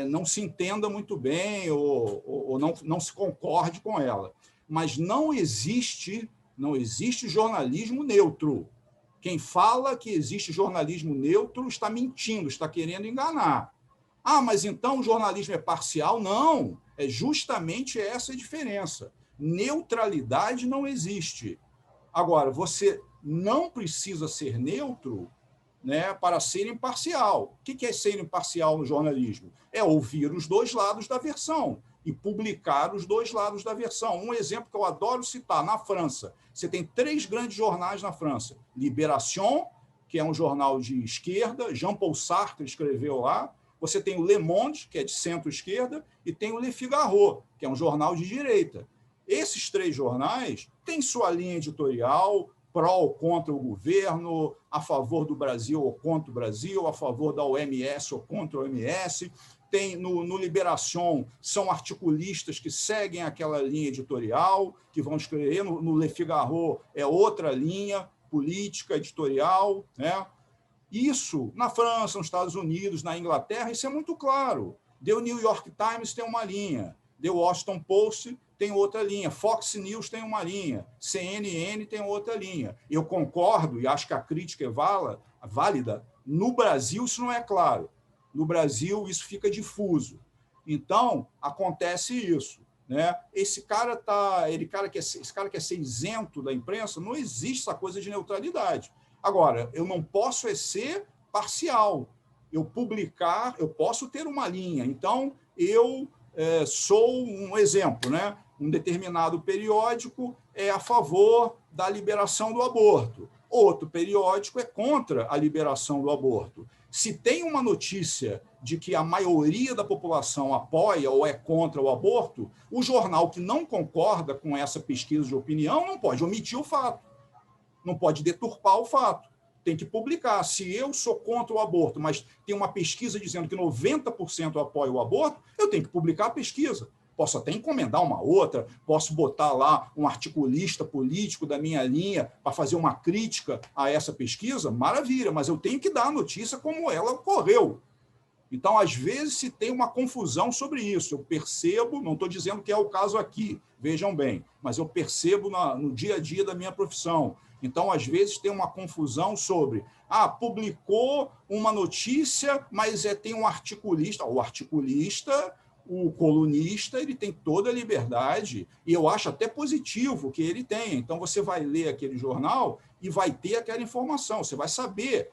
não se entenda muito bem ou não se concorde com ela. Mas não existe jornalismo neutro. Quem fala que existe jornalismo neutro está mentindo, está querendo enganar. Ah, mas então o jornalismo é parcial? Não, é justamente essa a diferença. neutralidade não existe. Agora, você não precisa ser neutro, né, para ser imparcial. O que é ser imparcial no jornalismo? É ouvir os dois lados da versão e publicar os dois lados da versão. Um exemplo que eu adoro citar, na França, você tem 3 grandes jornais na França. Libération, que é um jornal de esquerda, Jean-Paul Sartre escreveu lá. Você tem o Le Monde, que é de centro-esquerda, e tem o Le Figaro, que é um jornal de direita. Esses 3 jornais têm sua linha editorial, pró ou contra o governo, a favor do Brasil ou contra o Brasil, a favor da OMS ou contra a OMS. Tem no Libération, são articulistas que seguem aquela linha editorial, que vão escrever. No Le Figaro é outra linha política, editorial, né? Isso, na França, nos Estados Unidos, na Inglaterra, isso é muito claro. The New York Times tem uma linha, The Washington Post tem outra linha, Fox News tem uma linha, CNN tem outra linha. Eu concordo e acho que a crítica é válida. No Brasil, isso não é claro. No Brasil, isso fica difuso. Então, acontece isso, né? Esse cara quer ser isento da imprensa, não existe essa coisa de neutralidade. Agora, eu não posso ser parcial. Eu posso ter uma linha. Então, eu sou um exemplo, né? Um determinado periódico é a favor da liberação do aborto. Outro periódico é contra a liberação do aborto. Se tem uma notícia de que a maioria da população apoia ou é contra o aborto, o jornal que não concorda com essa pesquisa de opinião não pode omitir o fato, não pode deturpar o fato. Tem que publicar. Se eu sou contra o aborto, mas tem uma pesquisa dizendo que 90% apoia o aborto, eu tenho que publicar a pesquisa. Posso até encomendar uma outra, posso botar lá um articulista político da minha linha para fazer uma crítica a essa pesquisa, maravilha, mas eu tenho que dar a notícia como ela ocorreu. Então, às vezes, se tem uma confusão sobre isso. Eu percebo, não estou dizendo que é o caso aqui, vejam bem, mas eu percebo no dia a dia da minha profissão. Então, às vezes, tem uma confusão sobre publicou uma notícia, mas tem um articulista. O articulista, o colunista, ele tem toda a liberdade, e eu acho até positivo que ele tenha. Então, você vai ler aquele jornal e vai ter aquela informação, você vai saber.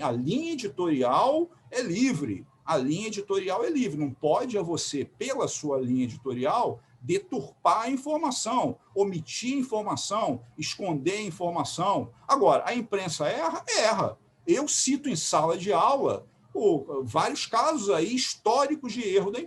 A linha editorial é livre. A linha editorial é livre. Não pode você, pela sua linha editorial, deturpar a informação, omitir informação, esconder informação. Agora, a imprensa erra? Erra. Eu cito em sala de aula vários casos aí históricos de erro da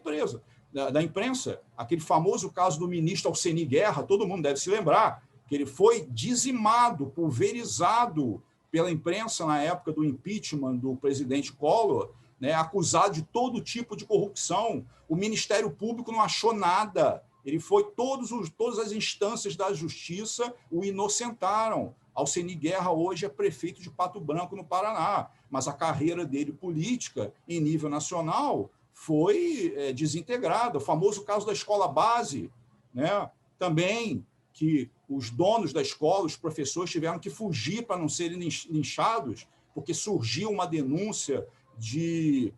imprensa. Aquele famoso caso do ministro Alceni Guerra, todo mundo deve se lembrar, que ele foi dizimado, pulverizado pela imprensa na época do impeachment do presidente Collor, né, acusado de todo tipo de corrupção. O Ministério Público não achou nada. Ele foi todas as instâncias da justiça o inocentaram. Alceni Guerra hoje é prefeito de Pato Branco, no Paraná, mas a carreira dele política, em nível nacional, foi desintegrada. O famoso caso da escola base, né, também, que os donos da escola, os professores, tiveram que fugir para não serem linchados, porque surgiu uma denúncia de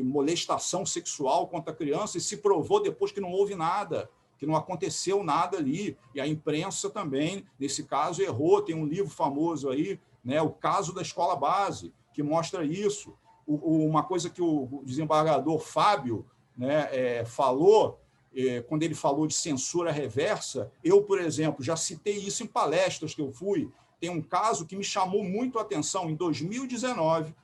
molestação sexual contra a criança e se provou depois que não houve nada, que não aconteceu nada ali. E a imprensa também, nesse caso, errou. Tem um livro famoso aí, né, O Caso da Escola Base, que mostra isso. Uma coisa que o desembargador Fábio, né, falou, quando ele falou de censura reversa, eu, por exemplo, já citei isso em palestras que eu fui. Tem um caso que me chamou muito a atenção. Em 2019,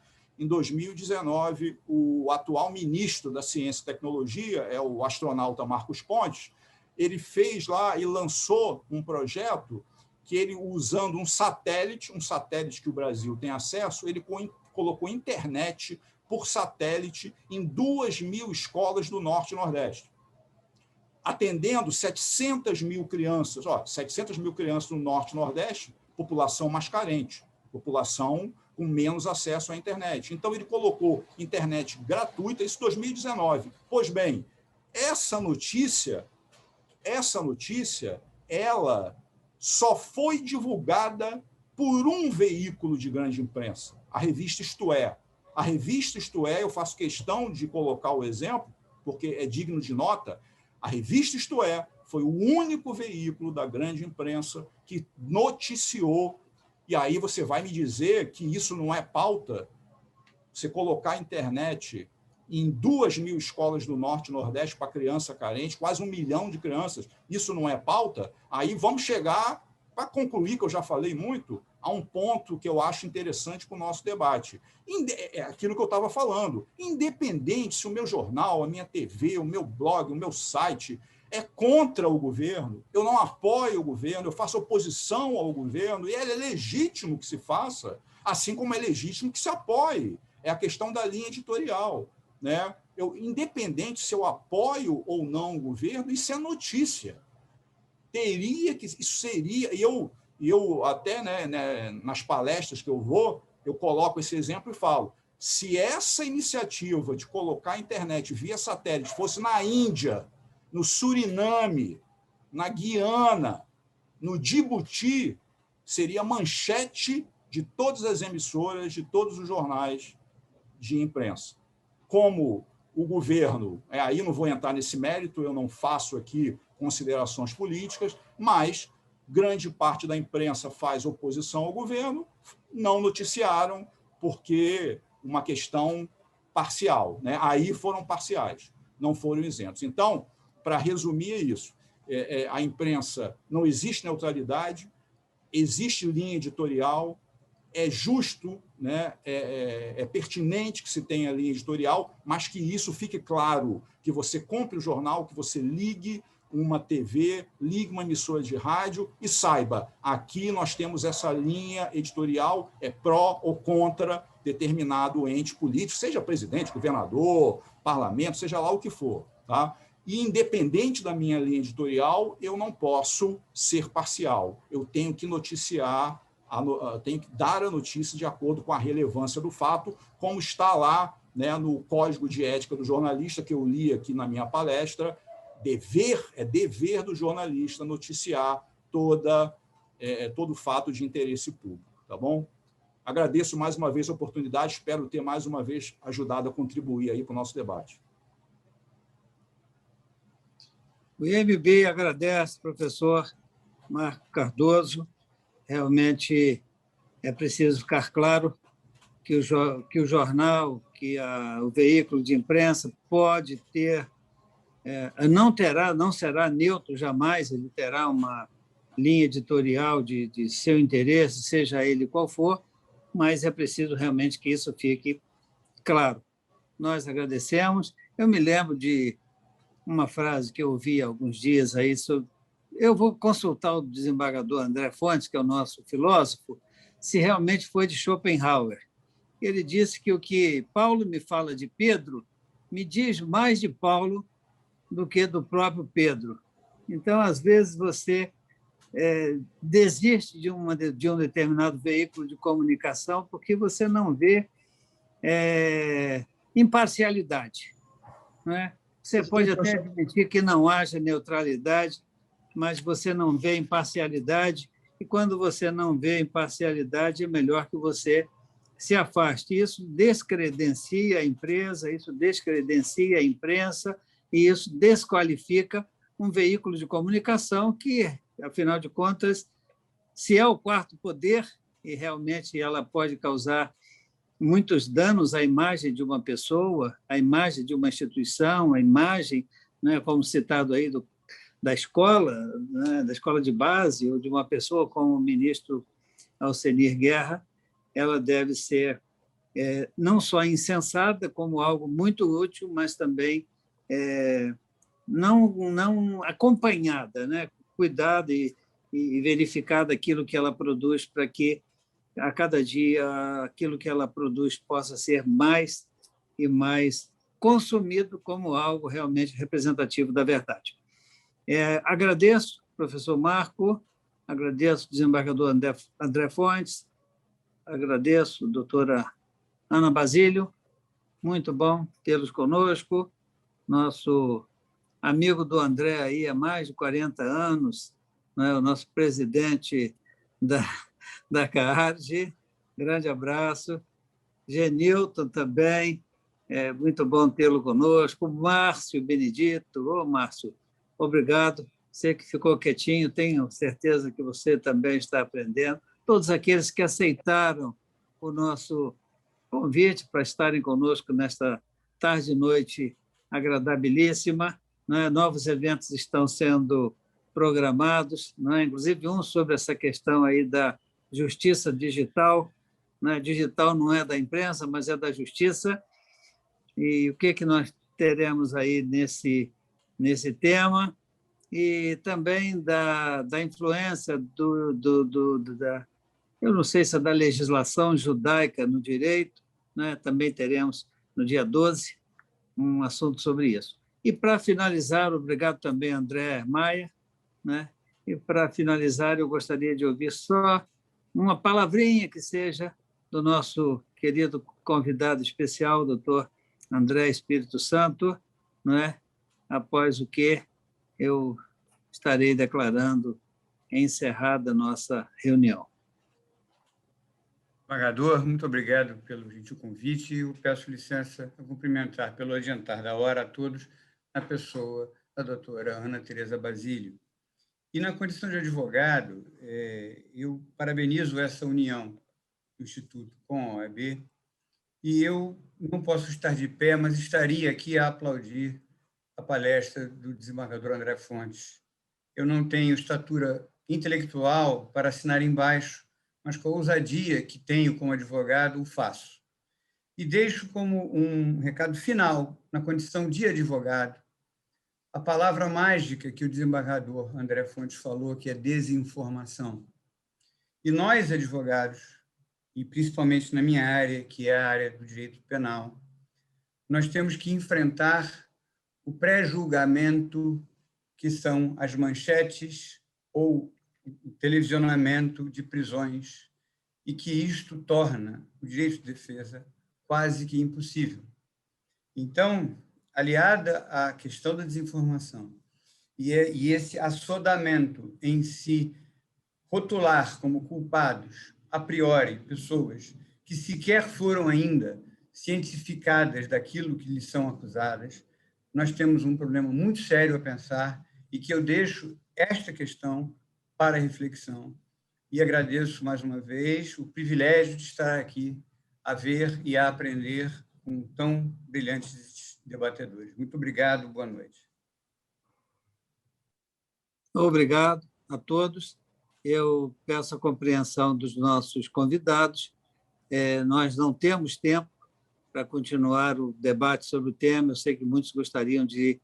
o atual ministro da Ciência e Tecnologia, é o astronauta Marcos Pontes, ele fez lá e lançou um projeto que ele, usando um satélite que o Brasil tem acesso, ele colocou internet por satélite em 2.000 escolas do Norte e Nordeste, atendendo 700 mil crianças. 700 mil crianças no Norte e Nordeste, população mais carente, população com menos acesso à internet. Então, ele colocou internet gratuita, isso em 2019. Pois bem, essa notícia, ela só foi divulgada por um veículo de grande imprensa, a revista Isto É. A revista Isto É, eu faço questão de colocar o exemplo, porque é digno de nota, A revista Isto É foi o único veículo da grande imprensa que noticiou. E aí você vai me dizer que isso não é pauta? Você colocar a internet em 2.000 escolas do Norte e Nordeste para criança carente, quase 1 milhão de crianças, isso não é pauta? Aí vamos chegar, para concluir, que eu já falei muito, a um ponto que eu acho interessante para o nosso debate. É aquilo que eu estava falando. Independente se o meu jornal, a minha TV, o meu blog, o meu site é contra o governo, eu não apoio o governo, eu faço oposição ao governo, e é legítimo que se faça, assim como é legítimo que se apoie. É a questão da linha editorial, né? Independente se eu apoio ou não o governo, isso é notícia. Isso seria... E eu até, né, nas palestras que eu vou, eu coloco esse exemplo e falo, se essa iniciativa de colocar a internet via satélite fosse na Índia, no Suriname, na Guiana, no Djibouti, seria manchete de todas as emissoras, de todos os jornais de imprensa. Como o governo, aí não vou entrar nesse mérito, eu não faço aqui considerações políticas, mas grande parte da imprensa faz oposição ao governo, não noticiaram, porque uma questão parcial, né? Aí foram parciais, não foram isentos. Então, para resumir, é isso. A imprensa, não existe neutralidade, existe linha editorial, é justo, né? É pertinente que se tenha linha editorial, mas que isso fique claro, que você compre o jornal, que você ligue uma TV, ligue uma emissora de rádio e saiba, aqui nós temos essa linha editorial, é pró ou contra determinado ente político, seja presidente, governador, parlamento, seja lá o que for. Tá? E, independente da minha linha editorial, eu não posso ser parcial. Eu tenho que noticiar, tenho que dar a notícia de acordo com a relevância do fato, como está lá, né, no Código de Ética do Jornalista, que eu li aqui na minha palestra. Dever do jornalista noticiar todo fato de interesse público. Tá bom? Agradeço mais uma vez a oportunidade, espero ter mais uma vez ajudado a contribuir aí para o nosso debate. O IMB agradece, professor Marco Cardoso. Realmente é preciso ficar claro que o jornal, que o veículo de imprensa pode ter, não será neutro jamais, ele terá uma linha editorial de seu interesse, seja ele qual for, mas é preciso realmente que isso fique claro. Nós agradecemos. Eu me lembro de uma frase que eu ouvi há alguns dias aí sobre... Eu vou consultar o desembargador André Fontes, que é o nosso filósofo, se realmente foi de Schopenhauer. Ele disse que o que Paulo me fala de Pedro me diz mais de Paulo do que do próprio Pedro. Então, às vezes, você desiste de um determinado veículo de comunicação porque você não vê imparcialidade. Não é? Você pode até admitir que não haja neutralidade, mas você não vê imparcialidade, e quando você não vê imparcialidade, é melhor que você se afaste. Isso descredencia a empresa, isso descredencia a imprensa, e isso desqualifica um veículo de comunicação que, afinal de contas, se é o quarto poder, e realmente ela pode causar muitos danos à imagem de uma pessoa, à imagem de uma instituição, à imagem, né, como citado aí, da escola, né, da escola de base, ou de uma pessoa como o ministro Alcenir Guerra, ela deve ser não só insensada, como algo muito útil, mas também não acompanhada, né, cuidada e verificada aquilo que ela produz para que a cada dia aquilo que ela produz possa ser mais e mais consumido como algo realmente representativo da verdade. Agradeço, professor Marco, agradeço, desembargador André Fontes, agradeço, doutora Ana Basílio, muito bom tê-los conosco, nosso amigo do André aí há mais de 40 anos, né, o nosso presidente da CAARG, grande abraço. Genilton também, muito bom tê-lo conosco. Márcio Benedito, Márcio, obrigado. Você que ficou quietinho, tenho certeza que você também está aprendendo. Todos aqueles que aceitaram o nosso convite para estarem conosco nesta tarde e noite agradabilíssima, né? Novos eventos estão sendo programados, né? Inclusive um sobre essa questão aí da justiça digital, né? Digital não é da imprensa, mas é da justiça. E o que nós teremos aí nesse tema? E também da influência eu não sei se é da legislação judaica no direito, né? Também teremos no dia 12 um assunto sobre isso. E para finalizar, obrigado também, André Maia, né? E para finalizar, eu gostaria de ouvir só uma palavrinha que seja do nosso querido convidado especial, doutor André Espírito Santo, né? Após o que eu estarei declarando encerrada a nossa reunião. Desembargador, muito obrigado pelo gentil convite. Eu peço licença a cumprimentar, pelo adiantar da hora, a todos, na pessoa da doutora Ana Tereza Basílio. E, na condição de advogado, eu parabenizo essa união do Instituto com a OAB, e eu não posso estar de pé, mas estaria aqui a aplaudir a palestra do desembargador André Fontes. Eu não tenho estatura intelectual para assinar embaixo, mas com a ousadia que tenho como advogado, o faço. E deixo como um recado final, na condição de advogado, a palavra mágica que o desembargador André Fontes falou, que é desinformação. E nós, advogados, e principalmente na minha área, que é a área do direito penal, nós temos que enfrentar o pré-julgamento, que são as manchetes ou o televisionamento de prisões, e que isto torna o direito de defesa quase que impossível. Então, aliada à questão da desinformação e esse assodamento em se rotular como culpados, a priori, pessoas que sequer foram ainda cientificadas daquilo que lhes são acusadas, nós temos um problema muito sério a pensar e que eu deixo esta questão para reflexão. E agradeço mais uma vez o privilégio de estar aqui a ver e a aprender com tão brilhantes debatedores. Muito obrigado, boa noite. Obrigado a todos. Eu peço a compreensão dos nossos convidados. Nós não temos tempo para continuar o debate sobre o tema. Eu sei que muitos gostariam de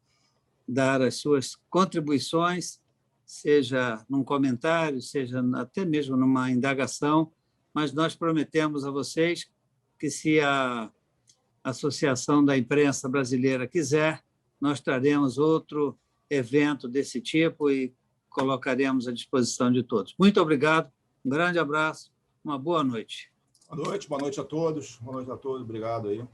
dar as suas contribuições, seja num comentário, seja até mesmo numa indagação, mas nós prometemos a vocês que, se a Associação da Imprensa Brasileira quiser, nós traremos outro evento desse tipo e colocaremos à disposição de todos. Muito obrigado, um grande abraço, uma boa noite. Boa noite a todos. Boa noite a todos, obrigado aí.